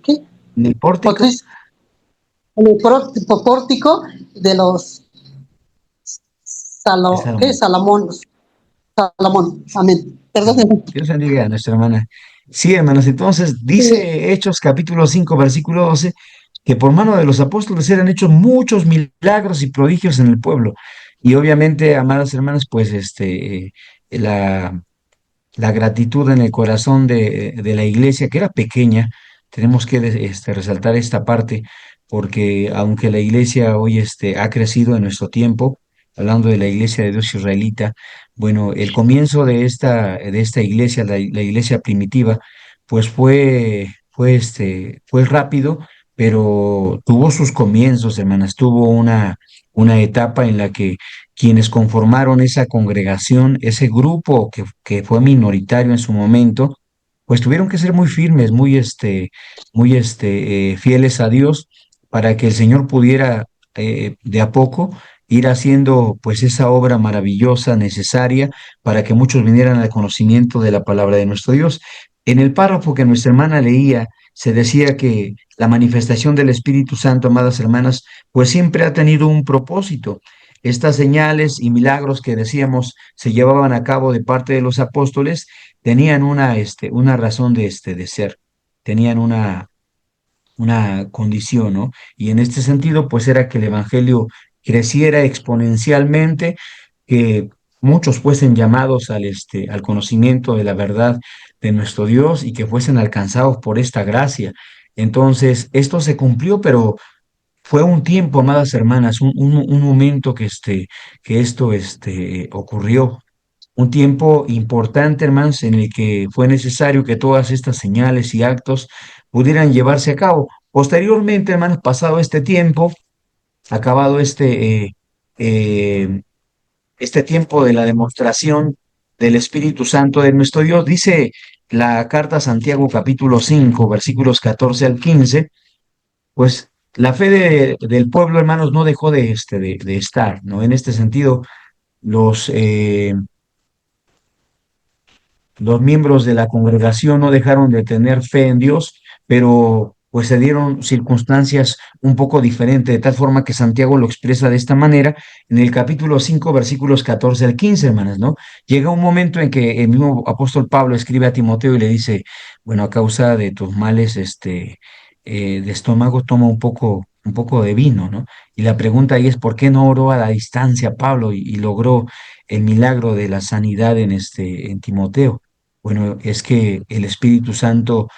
¿qué? En el pórtico. En el pórtico de los de ¿qué? Salomón. Salomón, amén. Perdón. Dios bendiga a nuestra hermana. Sí, hermanos, entonces Sí, dice Hechos capítulo 5 versículo 12 que por mano de los apóstoles eran hechos muchos milagros y prodigios en el pueblo. Y obviamente, amadas hermanas, pues la, la gratitud en el corazón de la iglesia, que era pequeña, tenemos que resaltar esta parte, porque aunque la iglesia hoy ha crecido en nuestro tiempo, hablando de la iglesia de Dios israelita, bueno, el comienzo de esta iglesia, la iglesia primitiva, pues fue rápido, pero tuvo sus comienzos, hermanas, tuvo una etapa en la que quienes conformaron esa congregación, ese grupo que fue minoritario en su momento, pues tuvieron que ser muy firmes, muy fieles a Dios para que el Señor pudiera de a poco ir haciendo pues esa obra maravillosa necesaria para que muchos vinieran al conocimiento de la palabra de nuestro Dios. En el párrafo que nuestra hermana leía, se decía que la manifestación del Espíritu Santo, amadas hermanas, pues siempre ha tenido un propósito. Estas señales y milagros que decíamos se llevaban a cabo de parte de los apóstoles tenían una razón de ser, tenían una condición, ¿no? Y en este sentido, pues era que el Evangelio creciera exponencialmente, que muchos fuesen llamados al conocimiento de la verdad de nuestro Dios y que fuesen alcanzados por esta gracia. Entonces, esto se cumplió, pero fue un tiempo, amadas hermanas, un momento que esto ocurrió, un tiempo importante, hermanos, en el que fue necesario que todas estas señales y actos pudieran llevarse a cabo. Posteriormente, hermanos, pasado este tiempo, acabado este tiempo de la demostración del Espíritu Santo de nuestro Dios, dice la carta a Santiago capítulo 5 versículos 14 al 15, pues la fe del pueblo, hermanos, no dejó de estar, ¿no? En este sentido, los, eh, los miembros de la congregación no dejaron de tener fe en Dios, pero pues se dieron circunstancias un poco diferentes, de tal forma que Santiago lo expresa de esta manera en el capítulo 5, versículos 14 al 15, hermanas, ¿no? Llega un momento en que el mismo apóstol Pablo escribe a Timoteo y le dice, bueno, a causa de tus males, de estómago, toma un poco de vino, ¿no? Y la pregunta ahí es, ¿por qué no oró a la distancia Pablo y logró el milagro de la sanidad en Timoteo? Bueno, es que el Espíritu Santo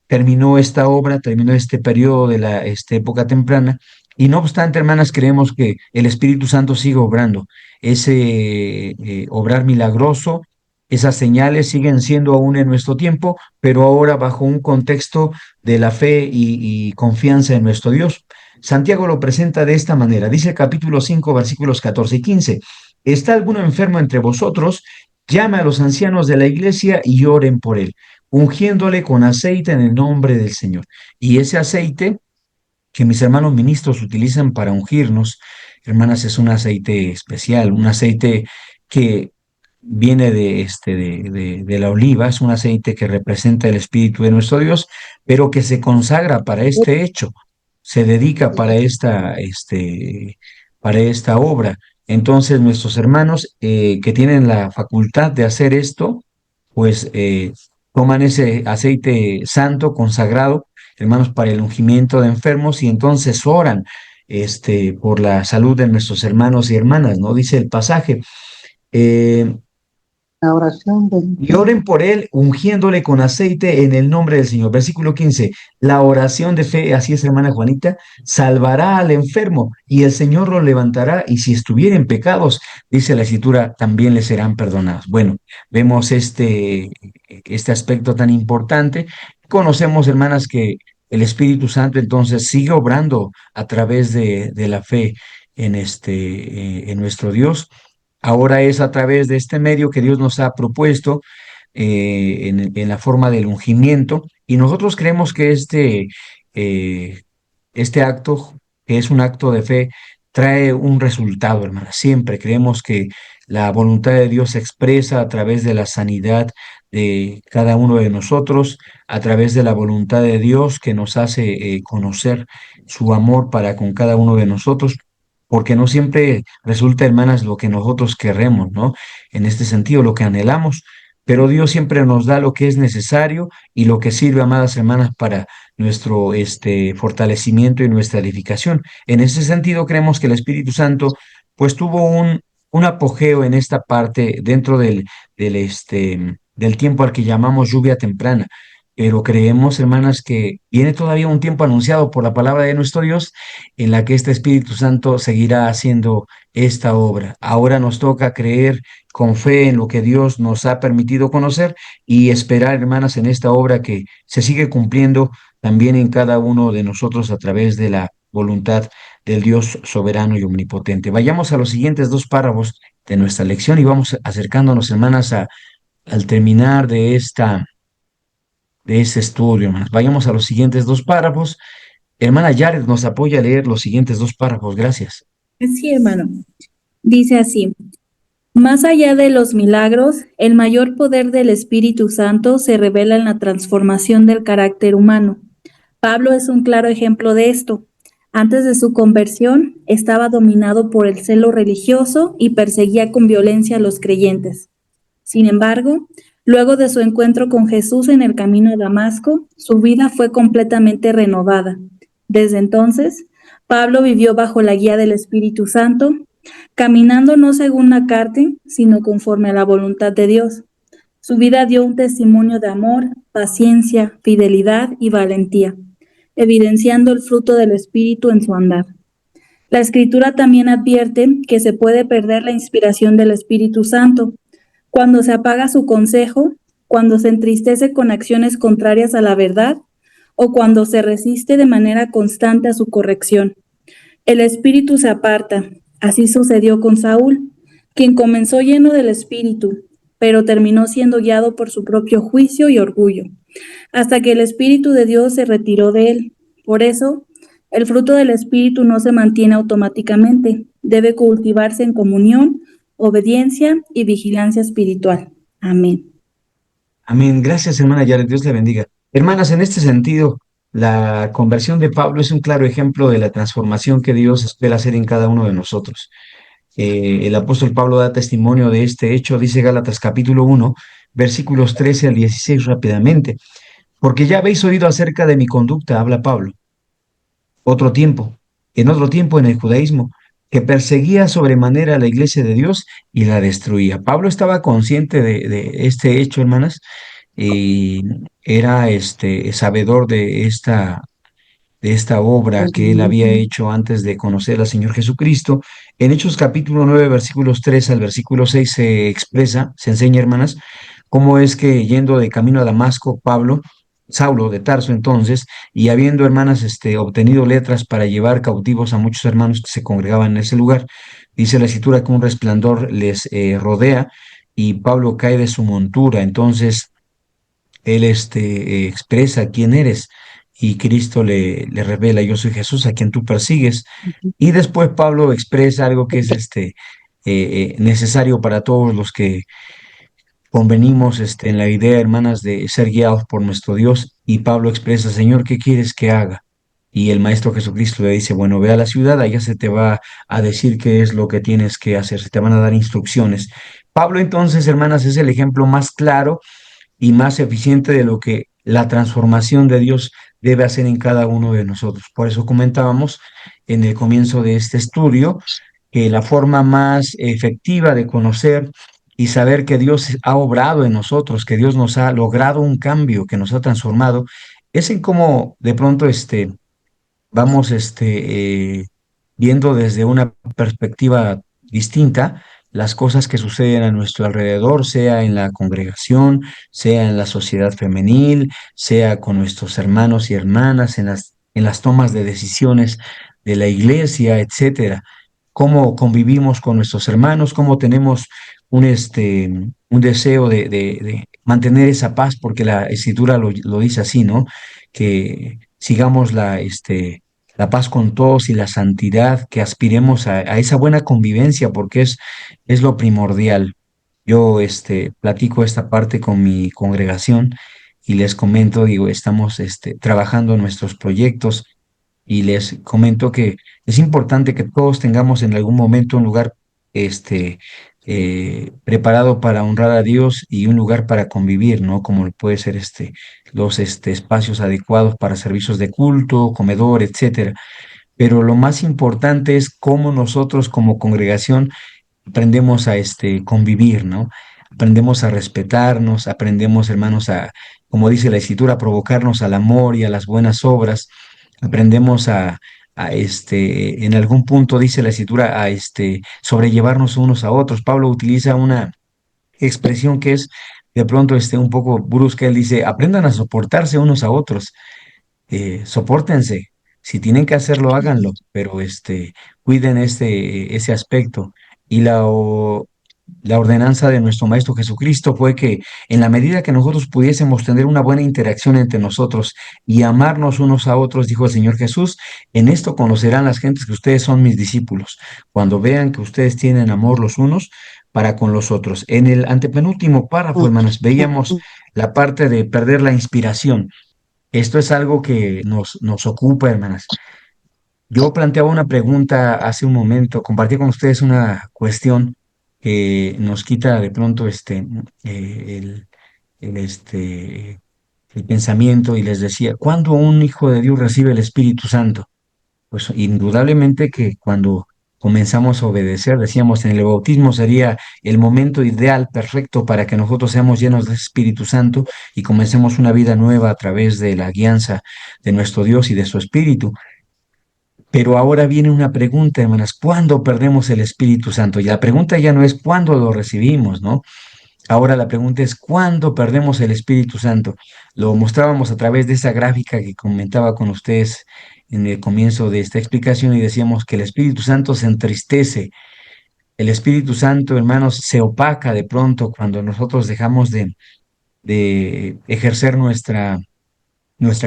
terminó esta obra, terminó este periodo de la época temprana, y no obstante, hermanas, creemos que el Espíritu Santo sigue obrando. Ese obrar milagroso, esas señales siguen siendo aún en nuestro tiempo, pero ahora bajo un contexto de la fe y confianza en nuestro Dios. Santiago lo presenta de esta manera. Dice el capítulo 5, versículos 14 y 15. ¿Está alguno enfermo entre vosotros? Llame a los ancianos de la iglesia y oren por él, ungiéndole con aceite en el nombre del Señor. Y ese aceite que mis hermanos ministros utilizan para ungirnos, hermanas, es un aceite especial, un aceite que viene de la oliva, es un aceite que representa el Espíritu de nuestro Dios, pero que se consagra para este hecho, se dedica para esta obra. Entonces, nuestros hermanos que tienen la facultad de hacer esto, pues toman ese aceite santo, consagrado, hermanos, para el ungimiento de enfermos y entonces oran por la salud de nuestros hermanos y hermanas, ¿no? Dice el pasaje. eh, La oración del... y oren por él, ungiéndole con aceite en el nombre del Señor. Versículo 15. La oración de fe, así es, hermana Juanita, salvará al enfermo y el Señor lo levantará. Y si estuviera en pecados, dice la Escritura, también le serán perdonados. Bueno, vemos este aspecto tan importante. Conocemos, hermanas, que el Espíritu Santo entonces sigue obrando a través de la fe en nuestro Dios. Ahora es a través de este medio que Dios nos ha propuesto en la forma del ungimiento, y nosotros creemos que eh, este acto, que es un acto de fe, trae un resultado, hermana. Siempre creemos que la voluntad de Dios se expresa a través de la sanidad de cada uno de nosotros, a través de la voluntad de Dios que nos hace conocer su amor para con cada uno de nosotros, porque no siempre resulta, hermanas, lo que nosotros queremos, ¿no? En este sentido, lo que anhelamos, pero Dios siempre nos da lo que es necesario y lo que sirve, amadas hermanas, para nuestro fortalecimiento y nuestra edificación. En ese sentido, creemos que el Espíritu Santo, pues, tuvo un apogeo en esta parte dentro del tiempo al que llamamos lluvia temprana. Pero creemos, hermanas, que viene todavía un tiempo anunciado por la palabra de nuestro Dios en la que este Espíritu Santo seguirá haciendo esta obra. Ahora nos toca creer con fe en lo que Dios nos ha permitido conocer y esperar, hermanas, en esta obra que se sigue cumpliendo también en cada uno de nosotros a través de la voluntad del Dios soberano y omnipotente. Vayamos a los siguientes dos párrafos de nuestra lección y vamos acercándonos, hermanas, al terminar de este estudio, hermanas. Vayamos a los siguientes dos párrafos. Hermana Yaret nos apoya a leer los siguientes dos párrafos. Gracias. Sí, hermano. Dice así: más allá de los milagros, el mayor poder del Espíritu Santo se revela en la transformación del carácter humano. Pablo es un claro ejemplo de esto. Antes de su conversión, estaba dominado por el celo religioso y perseguía con violencia a los creyentes. Sin embargo, luego de su encuentro con Jesús en el camino a Damasco, su vida fue completamente renovada. Desde entonces, Pablo vivió bajo la guía del Espíritu Santo, caminando no según la carne, sino conforme a la voluntad de Dios. Su vida dio un testimonio de amor, paciencia, fidelidad y valentía, evidenciando el fruto del Espíritu en su andar. La Escritura también advierte que se puede perder la inspiración del Espíritu Santo cuando se apaga su consejo, cuando se entristece con acciones contrarias a la verdad o cuando se resiste de manera constante a su corrección. El Espíritu se aparta. Así sucedió con Saúl, quien comenzó lleno del Espíritu, pero terminó siendo guiado por su propio juicio y orgullo, hasta que el Espíritu de Dios se retiró de él. Por eso, el fruto del Espíritu no se mantiene automáticamente, debe cultivarse en comunión, obediencia y vigilancia espiritual. Amén. Amén. Gracias, hermana Yaret. Dios le bendiga. Hermanas, en este sentido, La conversión de Pablo es un claro ejemplo de la transformación que Dios espera hacer en cada uno de nosotros. El apóstol Pablo da testimonio de este hecho, dice Gálatas capítulo 1, versículos 13 al 16 rápidamente. Porque ya habéis oído acerca de mi conducta, habla Pablo, en otro tiempo en el judaísmo, que perseguía sobremanera a la iglesia de Dios y la destruía. Pablo estaba consciente de este hecho, hermanas, y era sabedor de esta obra que él había hecho antes de conocer al Señor Jesucristo. En Hechos capítulo 9 versículos 3 al versículo 6 se expresa, se enseña, hermanas, cómo es que yendo de camino a Damasco, Saulo de Tarso entonces, y habiendo, hermanas, obtenido letras para llevar cautivos a muchos hermanos que se congregaban en ese lugar, dice la escritura que un resplandor les rodea y Pablo cae de su montura. Entonces él expresa quién eres y Cristo le revela, yo soy Jesús a quien tú persigues. Y después Pablo expresa algo que es necesario para todos los que convenimos en la idea, hermanas, de ser guiados por nuestro Dios. Y Pablo expresa, Señor, ¿qué quieres que haga? Y el Maestro Jesucristo le dice, bueno, ve a la ciudad, allá se te va a decir qué es lo que tienes que hacer, se te van a dar instrucciones. Pablo entonces, hermanas, es el ejemplo más claro y más eficiente de lo que la transformación de Dios debe hacer en cada uno de nosotros. Por eso comentábamos en el comienzo de este estudio que la forma más efectiva de conocer y saber que Dios ha obrado en nosotros, que Dios nos ha logrado un cambio, que nos ha transformado, es en cómo de pronto vamos viendo desde una perspectiva distinta las cosas que suceden a nuestro alrededor, sea en la congregación, sea en la sociedad femenil, sea con nuestros hermanos y hermanas, en las tomas de decisiones de la iglesia, etcétera. Cómo convivimos con nuestros hermanos, cómo tenemos un deseo de mantener esa paz, porque la escritura lo dice así, ¿no? Que sigamos la paz con todos y la santidad, que aspiremos a esa buena convivencia, porque es lo primordial. Yo platico esta parte con mi congregación y les comento, digo, estamos trabajando en nuestros proyectos y les comento que es importante que todos tengamos en algún momento un lugar este, preparado para honrar a Dios y un lugar para convivir, ¿no? Como puede ser los espacios adecuados para servicios de culto, comedor, etcétera. Pero lo más importante es cómo nosotros como congregación aprendemos a convivir, ¿no? Aprendemos a respetarnos, aprendemos, hermanos, como dice la escritura, a provocarnos al amor y a las buenas obras. Aprendemos en algún punto dice la escritura, a sobrellevarnos unos a otros. Pablo utiliza una expresión que es de pronto un poco brusca. Él dice, aprendan a soportarse unos a otros, sopórtense. Si tienen que hacerlo, háganlo, pero cuiden ese aspecto. Y la ordenanza de nuestro Maestro Jesucristo fue que en la medida que nosotros pudiésemos tener una buena interacción entre nosotros y amarnos unos a otros, dijo el Señor Jesús, en esto conocerán las gentes que ustedes son mis discípulos, cuando vean que ustedes tienen amor los unos para con los otros. En el antepenúltimo párrafo, hermanos, veíamos la parte de perder la inspiración. Esto es algo que nos ocupa, hermanas. Yo planteaba una pregunta hace un momento, compartí con ustedes una cuestión que nos quita de pronto el, este, el pensamiento y les decía, ¿cuándo un hijo de Dios recibe el Espíritu Santo? Pues indudablemente que cuando comenzamos a obedecer, decíamos en el bautismo sería el momento ideal, perfecto para que nosotros seamos llenos del Espíritu Santo y comencemos una vida nueva a través de la guianza de nuestro Dios y de su Espíritu. Pero ahora viene una pregunta, hermanas, ¿cuándo perdemos el Espíritu Santo? Y la pregunta ya no es cuándo lo recibimos, ¿no? Ahora la pregunta es ¿cuándo perdemos el Espíritu Santo? Lo mostrábamos a través de esa gráfica que comentaba con ustedes en el comienzo de esta explicación y decíamos que el Espíritu Santo se entristece. El Espíritu Santo, hermanos, se opaca de pronto cuando nosotros dejamos de ejercer nuestra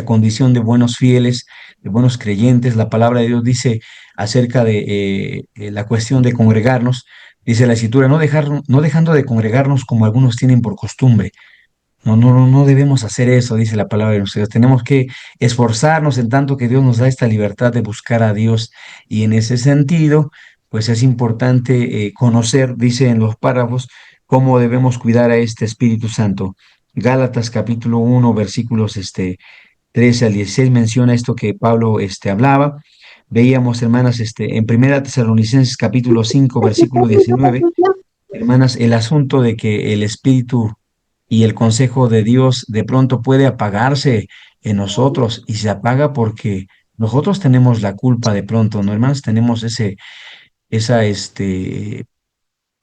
condición de buenos fieles, de buenos creyentes. La palabra de Dios dice acerca de la cuestión de congregarnos, dice la escritura, no dejando de congregarnos como algunos tienen por costumbre. No debemos hacer eso, dice la palabra de Dios. Tenemos que esforzarnos en tanto que Dios nos da esta libertad de buscar a Dios. Y en ese sentido, pues es importante conocer, dice en los párrafos, cómo debemos cuidar a este Espíritu Santo. Gálatas capítulo 1, versículos 13 al 16 menciona esto que Pablo hablaba. Veíamos, hermanas, en Primera Tesalonicenses capítulo 5, versículo 19, hermanas, el asunto de que el Espíritu y el consejo de Dios de pronto puede apagarse en nosotros y se apaga porque nosotros tenemos la culpa de pronto, ¿no, hermanos? Tenemos ese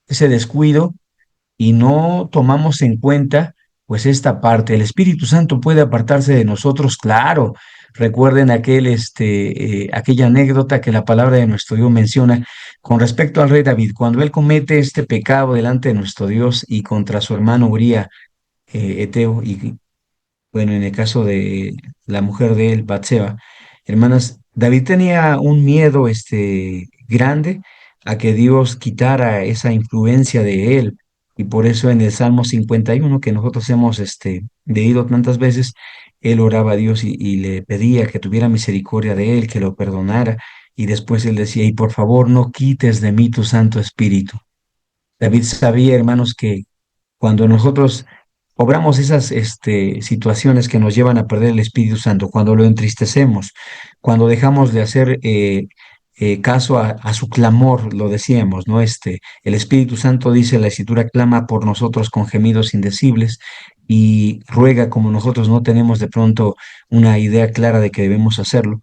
descuido y no tomamos en cuenta pues esta parte. El Espíritu Santo puede apartarse de nosotros, claro. Recuerden aquella anécdota que la palabra de nuestro Dios menciona con respecto al rey David, cuando él comete este pecado delante de nuestro Dios y contra su hermano Uría, Eteo, y bueno, en el caso de la mujer de él, Batseba, hermanas, David tenía un miedo grande a que Dios quitara esa influencia de él. Y por eso en el Salmo 51, que nosotros hemos leído tantas veces, él oraba a Dios y le pedía que tuviera misericordia de él, que lo perdonara. Y después él decía, y por favor no quites de mí tu Santo Espíritu. David sabía, hermanos, que cuando nosotros obramos esas situaciones que nos llevan a perder el Espíritu Santo, cuando lo entristecemos, cuando dejamos de hacer caso a su clamor, lo decíamos, ¿no? El Espíritu Santo, dice la Escritura, clama por nosotros con gemidos indecibles y ruega como nosotros no tenemos de pronto una idea clara de que debemos hacerlo.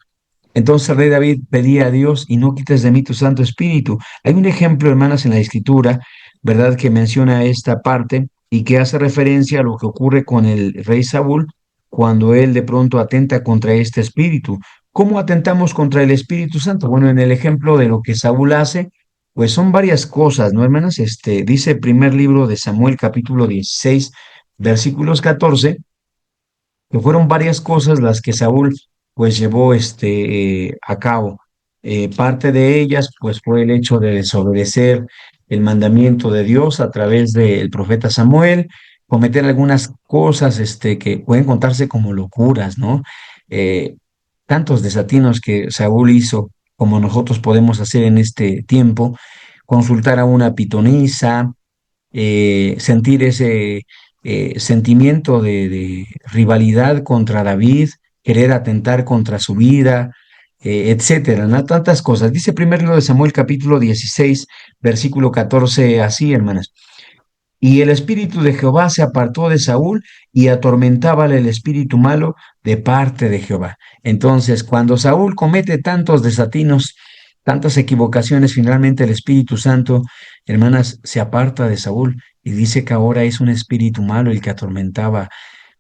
Entonces el rey David pedía a Dios, y no quites de mí tu Santo Espíritu. Hay un ejemplo, hermanas, en la Escritura, ¿verdad?, que menciona esta parte y que hace referencia a lo que ocurre con el rey Saúl cuando él de pronto atenta contra este espíritu. ¿Cómo atentamos contra el Espíritu Santo? Bueno, en el ejemplo de lo que Saúl hace, pues son varias cosas, ¿no, hermanas? Dice el primer libro de Samuel, capítulo 16, versículos 14, que fueron varias cosas las que Saúl pues llevó a cabo. Parte de ellas pues fue el hecho de desobedecer el mandamiento de Dios a través del profeta Samuel, cometer algunas cosas que pueden contarse como locuras, ¿no? Eh, Tantos desatinos que Saúl hizo como nosotros podemos hacer en este tiempo, consultar a una pitonisa, sentir ese sentimiento de rivalidad contra David, querer atentar contra su vida, etcétera, ¿no? Tantas cosas. Dice primer libro de Samuel, capítulo 16, versículo 14, así, hermanas. Y el espíritu de Jehová se apartó de Saúl y atormentábale el espíritu malo de parte de Jehová. Entonces, cuando Saúl comete tantos desatinos, tantas equivocaciones, finalmente el Espíritu Santo, hermanas, se aparta de Saúl y dice que ahora es un espíritu malo el que atormentaba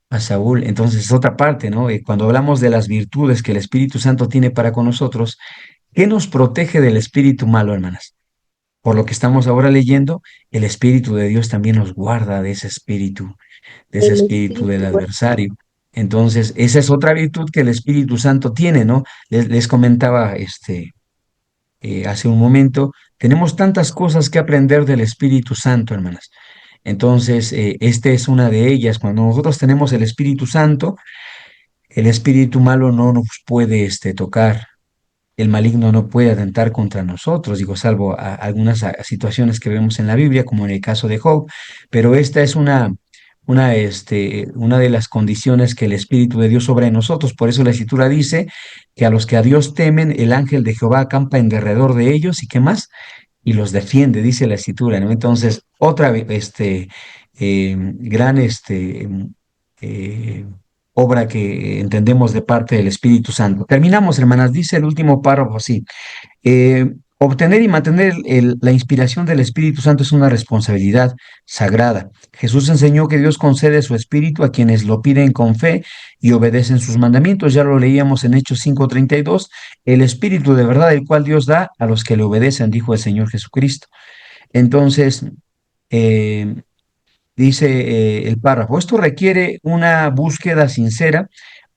a Saúl. Entonces, es otra parte, ¿no? Cuando hablamos de las virtudes que el Espíritu Santo tiene para con nosotros, ¿qué nos protege del espíritu malo, hermanas? Por lo que estamos ahora leyendo, el Espíritu de Dios también nos guarda de ese El espíritu del espíritu, bueno, adversario. Entonces, esa es otra virtud que el Espíritu Santo tiene, ¿no? Les comentaba hace un momento, tenemos tantas cosas que aprender del Espíritu Santo, hermanas. Entonces, esta es una de ellas. Cuando nosotros tenemos el Espíritu Santo, el espíritu malo no nos puede tocar, el maligno no puede atentar contra nosotros, digo, salvo algunas situaciones que vemos en la Biblia, como en el caso de Job, pero esta es una de las condiciones que el Espíritu de Dios obra en nosotros. Por eso la Escritura dice que a los que a Dios temen, el ángel de Jehová acampa en derredor de ellos, ¿y qué más? Y los defiende, dice la Escritura, ¿no? Entonces, otra gran eh, obra que entendemos de parte del Espíritu Santo. Terminamos, hermanas, dice el último párrafo así. Obtener y mantener la inspiración del Espíritu Santo es una responsabilidad sagrada. Jesús enseñó que Dios concede su Espíritu a quienes lo piden con fe y obedecen sus mandamientos. Ya lo leíamos en Hechos 5:32. El Espíritu de verdad, el cual Dios da a los que le obedecen, dijo el Señor Jesucristo. Entonces, eh, dice el párrafo, esto requiere una búsqueda sincera,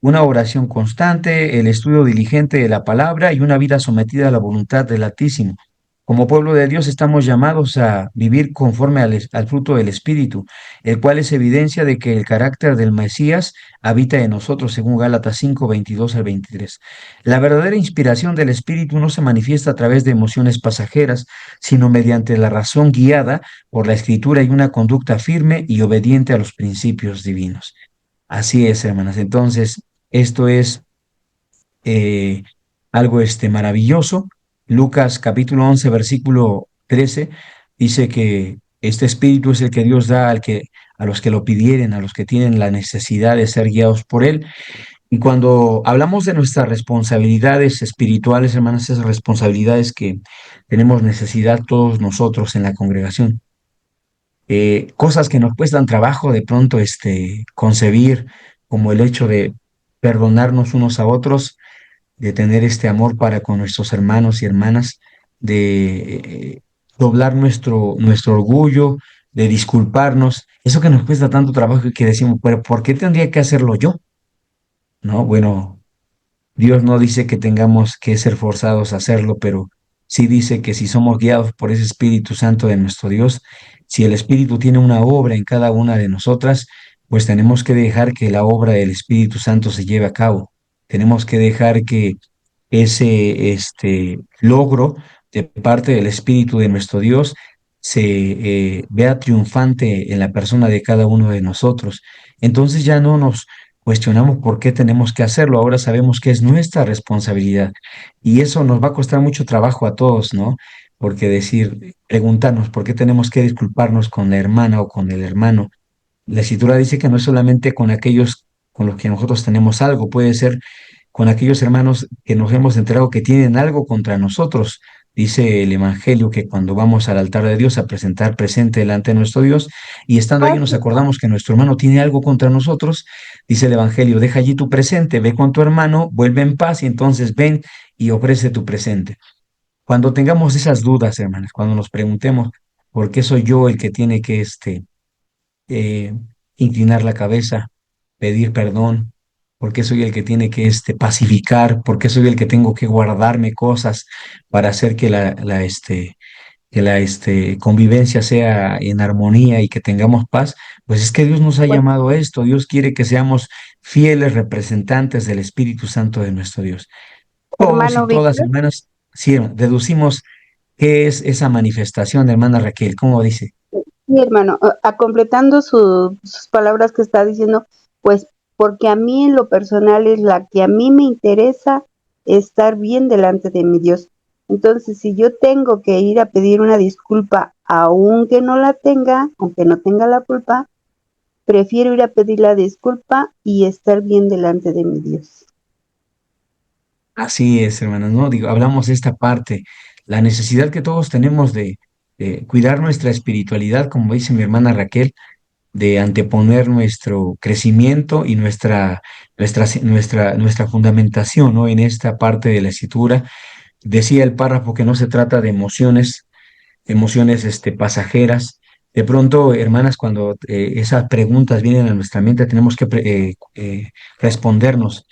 una oración constante, el estudio diligente de la palabra y una vida sometida a la voluntad del Altísimo. Como pueblo de Dios estamos llamados a vivir conforme al fruto del Espíritu, el cual es evidencia de que el carácter del Mesías habita en nosotros, según Gálatas 5, 22 al 23. La verdadera inspiración del Espíritu no se manifiesta a través de emociones pasajeras, sino mediante la razón guiada por la Escritura y una conducta firme y obediente a los principios divinos. Así es, hermanas. Entonces, esto es eh, algo maravilloso. Lucas capítulo 11, versículo 13, dice que este espíritu es el que Dios da a los que lo pidieren, a los que tienen la necesidad de ser guiados por él. Y cuando hablamos de nuestras responsabilidades espirituales, hermanas, esas responsabilidades que tenemos necesidad todos nosotros en la congregación, cosas que nos cuestan trabajo de pronto concebir, como el hecho de perdonarnos unos a otros, de tener este amor para con nuestros hermanos y hermanas, de doblar nuestro orgullo, de disculparnos, eso que nos cuesta tanto trabajo y que decimos, pero ¿por qué tendría que hacerlo yo? No, bueno, Dios no dice que tengamos que ser forzados a hacerlo, pero sí dice que si somos guiados por ese Espíritu Santo de nuestro Dios, si el Espíritu tiene una obra en cada una de nosotras, pues tenemos que dejar que la obra del Espíritu Santo se lleve a cabo. Tenemos que dejar que ese logro de parte del Espíritu de nuestro Dios se vea triunfante en la persona de cada uno de nosotros. Entonces ya no nos cuestionamos por qué tenemos que hacerlo, ahora sabemos que es nuestra responsabilidad y eso nos va a costar mucho trabajo a todos, ¿no? Porque preguntarnos por qué tenemos que disculparnos con la hermana o con el hermano. La Escritura dice que no es solamente con aquellos con los que nosotros tenemos algo, puede ser con aquellos hermanos que nos hemos enterado que tienen algo contra nosotros. Dice el Evangelio que cuando vamos al altar de Dios a presentar presente delante de nuestro Dios y estando ahí nos acordamos que nuestro hermano tiene algo contra nosotros, dice el Evangelio, deja allí tu presente, ve con tu hermano, vuelve en paz y entonces ven y ofrece tu presente. Cuando tengamos esas dudas, hermanos, cuando nos preguntemos por qué soy yo el que tiene que eh, inclinar la cabeza, pedir perdón, porque soy el que tiene que pacificar, porque soy el que tengo que guardarme cosas para hacer que la convivencia sea en armonía y que tengamos paz, pues es que Dios nos ha llamado a esto. Dios quiere que seamos fieles representantes del Espíritu Santo de nuestro Dios. Todos y Hermano todas, Víctor, hermanas, sí, deducimos qué es esa manifestación, hermana Raquel, ¿cómo dice? sí, hermano, completando sus palabras que está diciendo, pues porque a mí en lo personal es la que a mí me interesa estar bien delante de mi Dios. Entonces, si yo tengo que ir a pedir una disculpa, aunque no la tenga, aunque no tenga la culpa, prefiero ir a pedir la disculpa y estar bien delante de mi Dios. Así es, hermanos, ¿no? Digo, hablamos de esta parte, la necesidad que todos tenemos de cuidar nuestra espiritualidad, como dice mi hermana Raquel, de anteponer nuestro crecimiento y nuestra fundamentación, ¿no? En esta parte de la escritura. Decía el párrafo que no se trata de emociones pasajeras. De pronto, hermanas, cuando esas preguntas vienen a nuestra mente, tenemos que respondernos.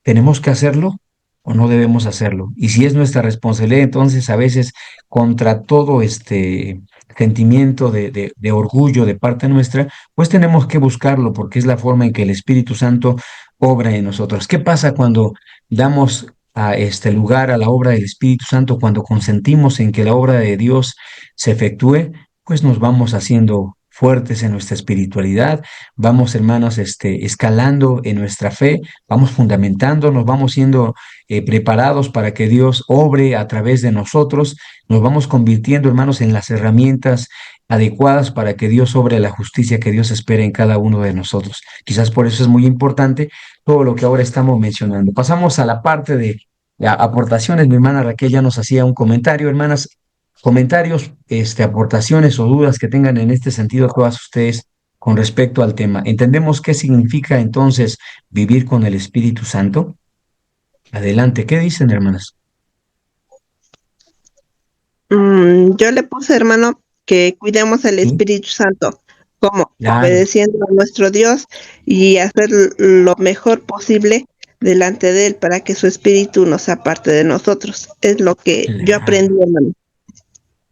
¿Tenemos que hacerlo o no debemos hacerlo? Y si es nuestra responsabilidad, entonces a veces contra todo este sentimiento de orgullo de parte nuestra, pues tenemos que buscarlo porque es la forma en que el Espíritu Santo obra en nosotros. ¿Qué pasa cuando damos a este lugar a la obra del Espíritu Santo, cuando consentimos en que la obra de Dios se efectúe? Pues nos vamos haciendo fuertes en nuestra espiritualidad, vamos, hermanos, escalando en nuestra fe, vamos fundamentándonos, vamos siendo preparados para que Dios obre a través de nosotros, nos vamos convirtiendo, hermanos, en las herramientas adecuadas para que Dios obre la justicia que Dios espera en cada uno de nosotros. Quizás por eso es muy importante todo lo que ahora estamos mencionando. Pasamos a la parte de aportaciones. Mi hermana Raquel ya nos hacía un comentario, hermanas. Comentarios, aportaciones o dudas que tengan en este sentido todas ustedes con respecto al tema. ¿Entendemos qué significa entonces vivir con el Espíritu Santo? Adelante, ¿qué dicen, hermanas? Yo le puse, hermano, que cuidemos al Sí, Espíritu Santo, como claro, obedeciendo a nuestro Dios y hacer lo mejor posible delante de Él para que su Espíritu no sea parte de nosotros. Es lo que yo claro. aprendí, hermano.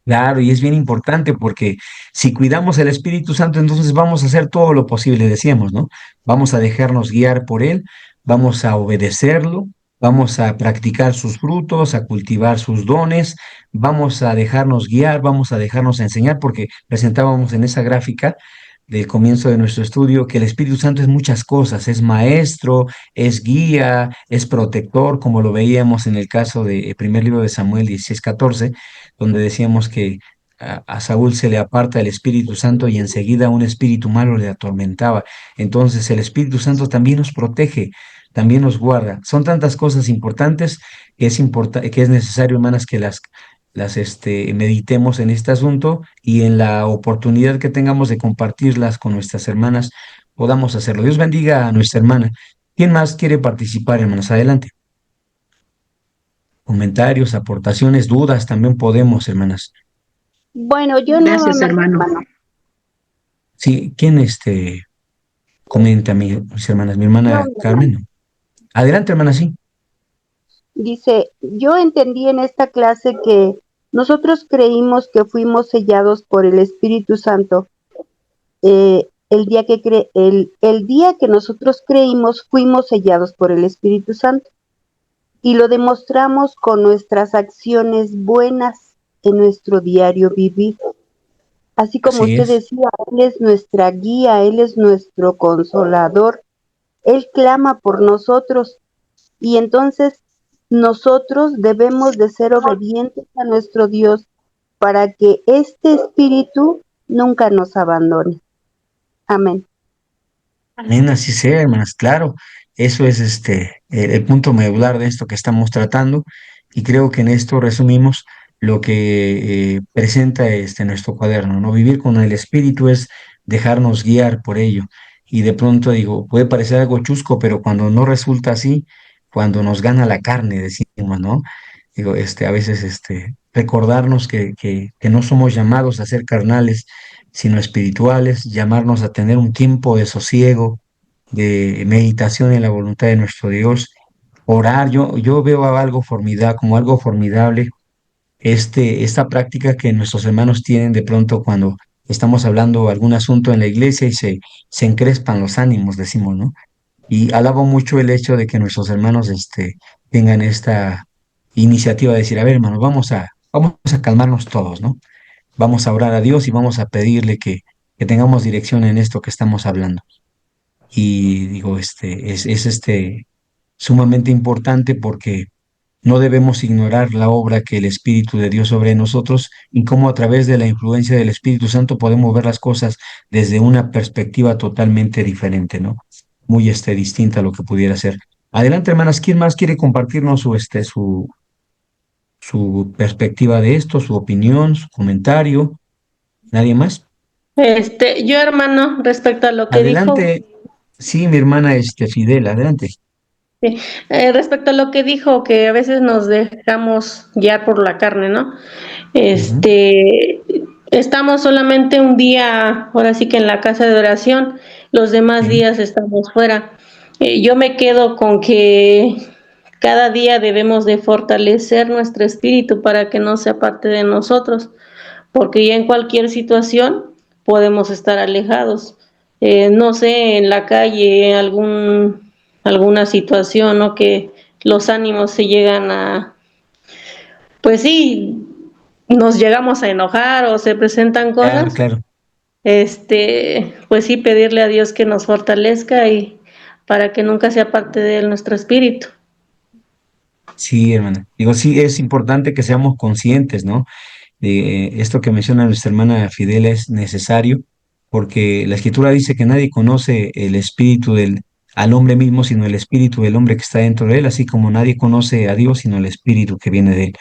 Claro, y es bien importante porque si cuidamos el Espíritu Santo, entonces vamos a hacer todo lo posible, decíamos, ¿no? Vamos a dejarnos guiar por Él, vamos a obedecerlo, vamos a practicar sus frutos, a cultivar sus dones, vamos a dejarnos guiar, vamos a dejarnos enseñar, porque presentábamos en esa gráfica del comienzo de nuestro estudio que el Espíritu Santo es muchas cosas, es maestro, es guía, es protector, como lo veíamos en el caso del primer libro de Samuel 16:14 donde decíamos que a Saúl se le aparta el Espíritu Santo y enseguida un espíritu malo le atormentaba. Entonces el Espíritu Santo también nos protege, también nos guarda. Son tantas cosas importantes que es necesario, hermanas, que las meditemos en este asunto y en la oportunidad que tengamos de compartirlas con nuestras hermanas, podamos hacerlo. Dios bendiga a nuestra hermana. ¿Quién más quiere participar, hermanas? Adelante. Comentarios, aportaciones, dudas, también podemos, hermanas. Bueno, yo Gracias, nuevamente, hermano. hermano, Sí, ¿quién comenta, mis hermanas? Mi yo, hermana mi hermano. Carmen. ¿No? Adelante, hermana, sí. Dice, yo entendí en esta clase que nosotros creímos que fuimos sellados por el Espíritu Santo. El día que nosotros creímos, fuimos sellados por el Espíritu Santo y lo demostramos con nuestras acciones buenas en nuestro diario vivir. Así como Así usted es. decía, Él es nuestra guía, Él es nuestro consolador, Él clama por nosotros y entonces nosotros debemos de ser obedientes a nuestro Dios para que este espíritu nunca nos abandone. Amén. Amén, así sea, hermanas, claro. Eso es el punto medular de esto que estamos tratando y creo que en esto resumimos lo que presenta nuestro cuaderno, ¿no? Vivir con el Espíritu es dejarnos guiar por ello. Y de pronto digo, puede parecer algo chusco, pero cuando no resulta así, cuando nos gana la carne, decimos, ¿no? Digo, a veces recordarnos que no somos llamados a ser carnales, sino espirituales, llamarnos a tener un tiempo de sosiego, de meditación en la voluntad de nuestro Dios, orar. Yo veo algo formidable, como algo formidable, esta práctica que nuestros hermanos tienen de pronto cuando estamos hablando algún asunto en la iglesia y se encrespan los ánimos, decimos, ¿no? Y alabo mucho el hecho de que nuestros hermanos tengan esta iniciativa de decir, a ver, hermanos, vamos a calmarnos todos, ¿no? Vamos a orar a Dios y vamos a pedirle que tengamos dirección en esto que estamos hablando. Y digo, es sumamente importante porque no debemos ignorar la obra que el Espíritu de Dios sobre nosotros y cómo a través de la influencia del Espíritu Santo podemos ver las cosas desde una perspectiva totalmente diferente, ¿no? Muy distinta a lo que pudiera ser. Adelante, hermanas, ¿quién más quiere compartirnos su perspectiva de esto, su opinión, su comentario? ¿Nadie más? Yo, hermano, respecto a lo que dijo, Adelante, sí, mi hermana Fidel, adelante. sí, respecto a lo que dijo, que a veces nos dejamos guiar por la carne, ¿no? Ujú, Estamos solamente un día, ahora sí que en la casa de oración, los demás sí, días estamos fuera. Yo me quedo con que cada día debemos de fortalecer nuestro espíritu para que no sea parte de nosotros, porque ya en cualquier situación podemos estar alejados. No sé, en la calle, alguna situación, ¿no? Que los ánimos se llegan a, pues sí, nos llegamos a enojar o se presentan claro, cosas, claro. pues sí, pedirle a Dios que nos fortalezca y para que nunca sea parte de él nuestro espíritu. Sí, hermana. Digo, sí, es importante que seamos conscientes, ¿no? De esto que menciona nuestra hermana Fidel es necesario, porque la Escritura dice que nadie conoce el espíritu al hombre mismo, sino el espíritu del hombre que está dentro de él, así como nadie conoce a Dios, sino el espíritu que viene de él.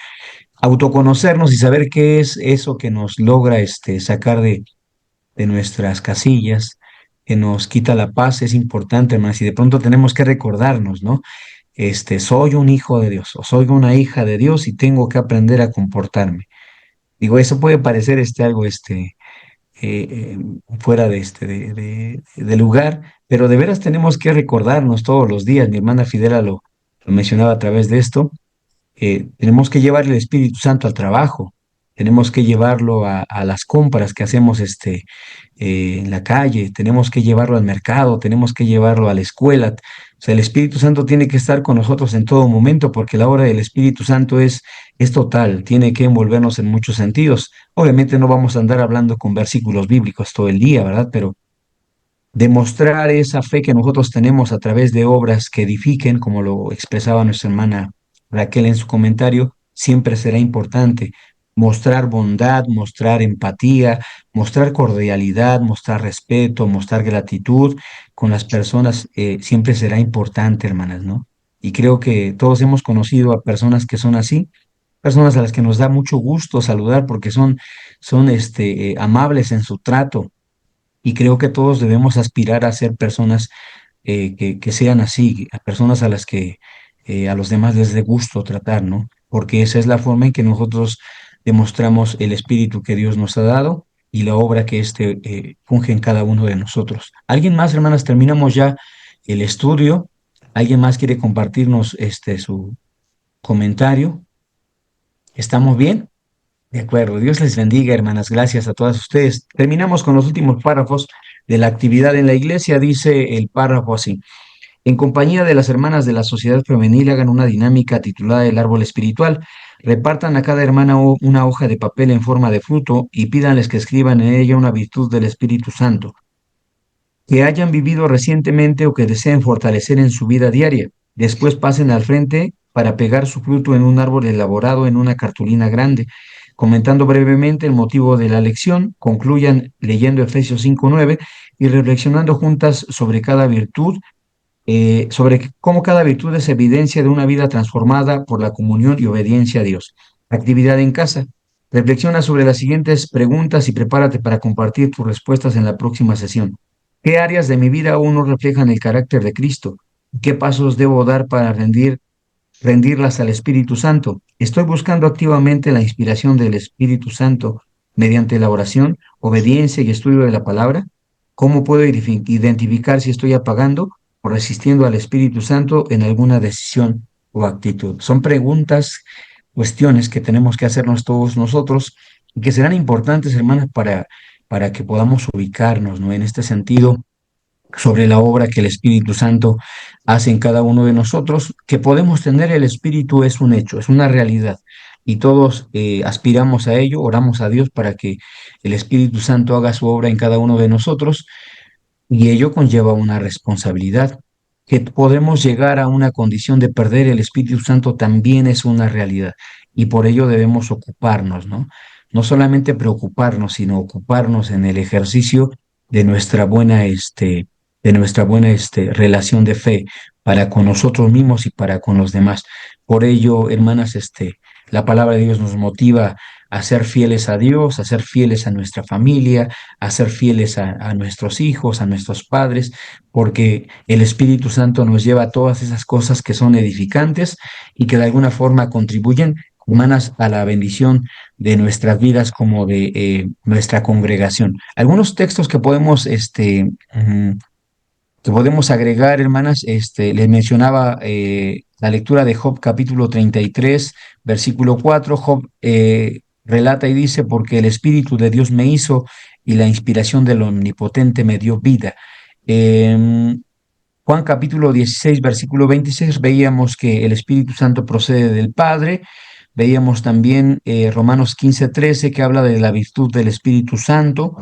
Autoconocernos y saber qué es eso que nos logra sacar de nuestras casillas, que nos quita la paz, es importante, hermanas, y de pronto tenemos que recordarnos, ¿no? Soy un hijo de Dios o soy una hija de Dios y tengo que aprender a comportarme. Digo, eso puede parecer algo eh, fuera de lugar, pero de veras tenemos que recordarnos todos los días. Mi hermana Fidela lo mencionaba a través de esto. Tenemos que llevar el Espíritu Santo al trabajo. tenemos que llevarlo a las compras que hacemos en la calle, tenemos que llevarlo al mercado, tenemos que llevarlo a la escuela. O sea, el Espíritu Santo tiene que estar con nosotros en todo momento porque la obra del Espíritu Santo es total, tiene que envolvernos en muchos sentidos. Obviamente no vamos a andar hablando con versículos bíblicos todo el día, ¿verdad? Pero demostrar esa fe que nosotros tenemos a través de obras que edifiquen, como lo expresaba nuestra hermana Raquel en su comentario, siempre será importante. Mostrar bondad, mostrar empatía, mostrar cordialidad, mostrar respeto, mostrar gratitud con las personas, siempre será importante, hermanas, ¿no? Y creo que todos hemos conocido a personas que son así, personas a las que nos da mucho gusto saludar porque son amables en su trato, y creo que todos debemos aspirar a ser personas que sean así, a personas a las que a los demás les dé gusto tratar, ¿no? Porque esa es la forma en que nosotros demostramos el espíritu que Dios nos ha dado y la obra que funge en cada uno de nosotros. ¿Alguien más, hermanas? Terminamos ya el estudio. ¿Alguien más quiere compartirnos su comentario? ¿Estamos bien? De acuerdo, Dios les bendiga, hermanas. Gracias a todas ustedes. Terminamos con los últimos párrafos de la actividad en la iglesia. Dice el párrafo así: en compañía de las hermanas de la sociedad femenil hagan una dinámica titulada El árbol espiritual. Repartan a cada hermana una hoja de papel en forma de fruto y pídanles que escriban en ella una virtud del Espíritu Santo que hayan vivido recientemente o que deseen fortalecer en su vida diaria. Después pasen al frente para pegar su fruto en un árbol elaborado en una cartulina grande. Comentando brevemente el motivo de la lección, concluyan leyendo Efesios 5:9 y reflexionando juntas sobre cada virtud, sobre cómo cada virtud es evidencia de una vida transformada por la comunión y obediencia a Dios. Actividad en casa. Reflexiona sobre las siguientes preguntas y prepárate para compartir tus respuestas en la próxima sesión. ¿Qué áreas de mi vida aún no reflejan el carácter de Cristo? ¿Qué pasos debo dar para rendirlas al Espíritu Santo? ¿Estoy buscando activamente la inspiración del Espíritu Santo mediante la oración, obediencia y estudio de la palabra? ¿Cómo puedo identificar si estoy apagando o resistiendo al Espíritu Santo en alguna decisión o actitud? Son preguntas, cuestiones que tenemos que hacernos todos nosotros y que serán importantes, hermanas, para que podamos ubicarnos, ¿no? En este sentido, sobre la obra que el Espíritu Santo hace en cada uno de nosotros. Que podemos tener el Espíritu es un hecho, es una realidad, y todos aspiramos a ello, oramos a Dios para que el Espíritu Santo haga su obra en cada uno de nosotros, y ello conlleva una responsabilidad. Que podemos llegar a una condición de perder el Espíritu Santo también es una realidad, y por ello debemos ocuparnos, ¿no? No solamente preocuparnos, sino ocuparnos en el ejercicio de nuestra buena relación de fe para con nosotros mismos y para con los demás. Por ello, hermanas, la palabra de Dios nos motiva a ser fieles a Dios, a ser fieles a nuestra familia, a ser fieles a nuestros hijos, a nuestros padres, porque el Espíritu Santo nos lleva a todas esas cosas que son edificantes y que de alguna forma contribuyen, hermanas, a la bendición de nuestras vidas como de nuestra congregación. Algunos textos que podemos agregar, hermanas, les mencionaba la lectura de Job capítulo 33, versículo 4. Job relata y dice: porque el Espíritu de Dios me hizo y la inspiración del Omnipotente me dio vida. Juan capítulo 16, versículo 26, veíamos que el Espíritu Santo procede del Padre. Veíamos también Romanos 15:13, que habla de la virtud del Espíritu Santo.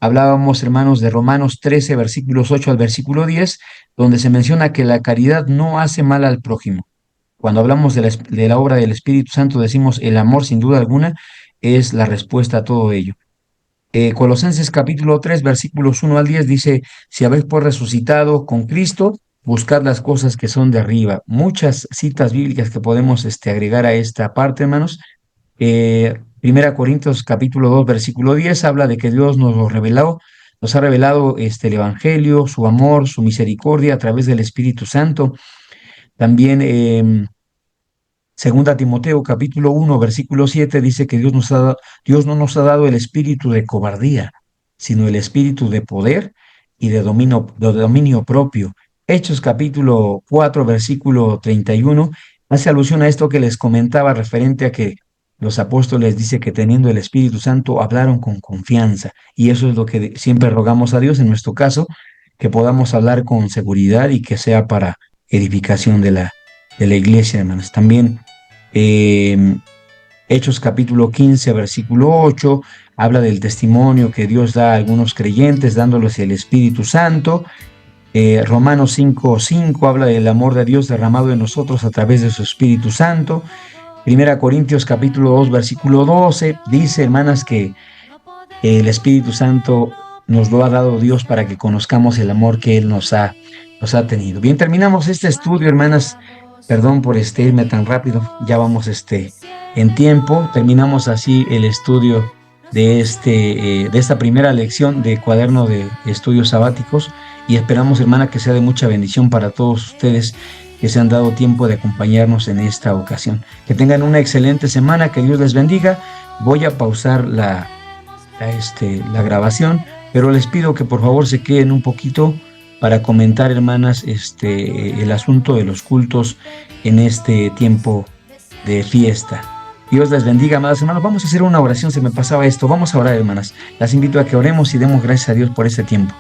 Hablábamos, hermanos, de Romanos 13, versículos 8 al versículo 10, donde se menciona que la caridad no hace mal al prójimo. Cuando hablamos de la obra del Espíritu Santo, decimos el amor, sin duda alguna, es la respuesta a todo ello. Colosenses capítulo 3, versículos 1 al 10 dice: si habéis pues resucitado con Cristo, buscad las cosas que son de arriba. Muchas citas bíblicas que podemos agregar a esta parte, hermanos. Primera Corintios capítulo 2, versículo 10 habla de que Dios nos ha revelado el Evangelio, su amor, su misericordia a través del Espíritu Santo. También Segunda Timoteo capítulo 1, versículo 7 dice que Dios no nos ha dado el espíritu de cobardía, sino el espíritu de poder y de dominio propio. Hechos capítulo 4, versículo 31 hace alusión a esto que les comentaba referente a que los apóstoles dice que teniendo el Espíritu Santo hablaron con confianza, y eso es lo que siempre rogamos a Dios en nuestro caso, que podamos hablar con seguridad y que sea para edificación de la iglesia, hermanos. También Hechos capítulo 15, versículo 8, habla del testimonio que Dios da a algunos creyentes, dándoles el Espíritu Santo. Romanos 5:5 habla del amor de Dios derramado en nosotros a través de su Espíritu Santo. Primera Corintios capítulo 2, versículo 12, dice, hermanas, que el Espíritu Santo nos lo ha dado Dios para que conozcamos el amor que Él nos ha tenido. Bien, terminamos este estudio, hermanas. Perdón por irme tan rápido, ya vamos en tiempo. Terminamos así el estudio de esta primera lección de cuaderno de estudios sabáticos, y esperamos, hermana, que sea de mucha bendición para todos ustedes que se han dado tiempo de acompañarnos en esta ocasión. Que tengan una excelente semana, que Dios les bendiga. Voy a pausar la grabación, pero les pido que por favor se queden un poquito para comentar, hermanas, el asunto de los cultos en este tiempo de fiesta. Dios les bendiga, amadas hermanas. Vamos a hacer una oración, se me pasaba esto. Vamos a orar, hermanas. Las invito a que oremos y demos gracias a Dios por este tiempo.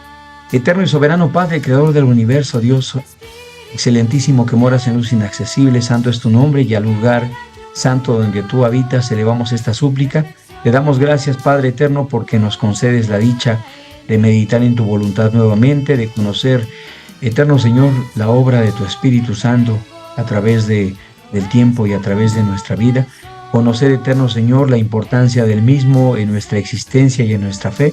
Eterno y soberano Padre, creador del universo, Dios excelentísimo, que moras en luz inaccesible, santo es tu nombre, y al lugar santo donde tú habitas elevamos esta súplica. Te damos gracias, Padre eterno, porque nos concedes la dicha de meditar en tu voluntad nuevamente, de conocer, eterno Señor, la obra de tu Espíritu Santo a través del tiempo y a través de nuestra vida. Conocer, eterno Señor, la importancia del mismo en nuestra existencia y en nuestra fe.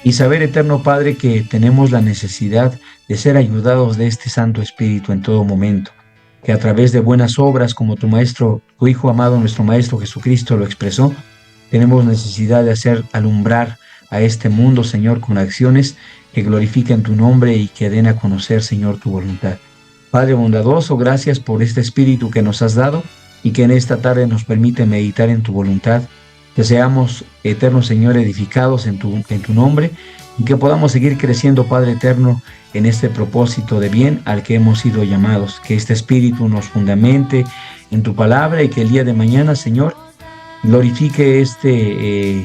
Y saber, eterno Padre, que tenemos la necesidad de ser ayudados de este Santo Espíritu en todo momento. Que a través de buenas obras, como tu Maestro, tu Hijo amado, nuestro Maestro Jesucristo lo expresó, tenemos necesidad de hacer alumbrar a este mundo, Señor, con acciones que glorifiquen tu nombre y que den a conocer, Señor, tu voluntad. Padre bondadoso, gracias por este Espíritu que nos has dado y que en esta tarde nos permite meditar en tu voluntad. Que seamos, eterno Señor, edificados en tu nombre, y que podamos seguir creciendo, Padre eterno, en este propósito de bien al que hemos sido llamados. Que este Espíritu nos fundamente en tu palabra, y que el día de mañana, Señor, glorifique este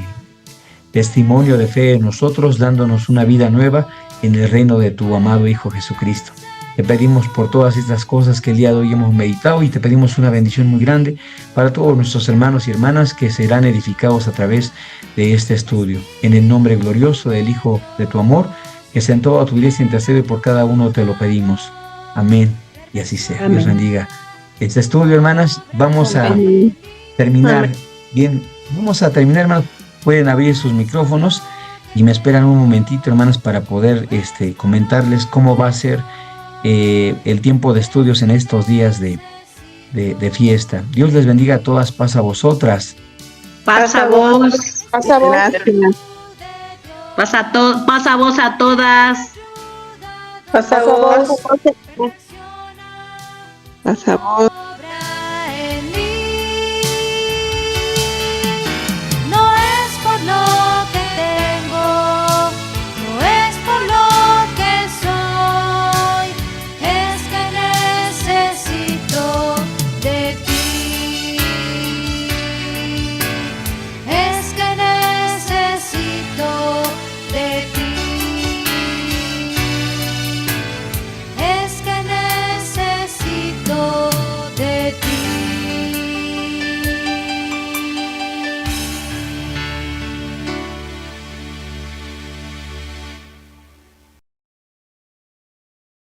testimonio de fe en nosotros, dándonos una vida nueva en el reino de tu amado Hijo Jesucristo. Te pedimos por todas estas cosas que el día de hoy hemos meditado, y te pedimos una bendición muy grande para todos nuestros hermanos y hermanas que serán edificados a través de este estudio. En el nombre glorioso del Hijo de tu amor, que sea en toda tu iglesia, intercede por cada uno, te lo pedimos. Amén, y así sea. Amén. Dios bendiga este estudio, hermanas. Vamos a terminar. Bien, vamos a terminar, hermanos. Pueden abrir sus micrófonos y me esperan un momentito, hermanas, para poder comentarles cómo va a ser el tiempo de estudios en estos días de fiesta. Dios les bendiga a todas, paz a vosotras. Paz a vos. Paz a vos. Paz a vos a todas. Paz a vos. Paz a vos.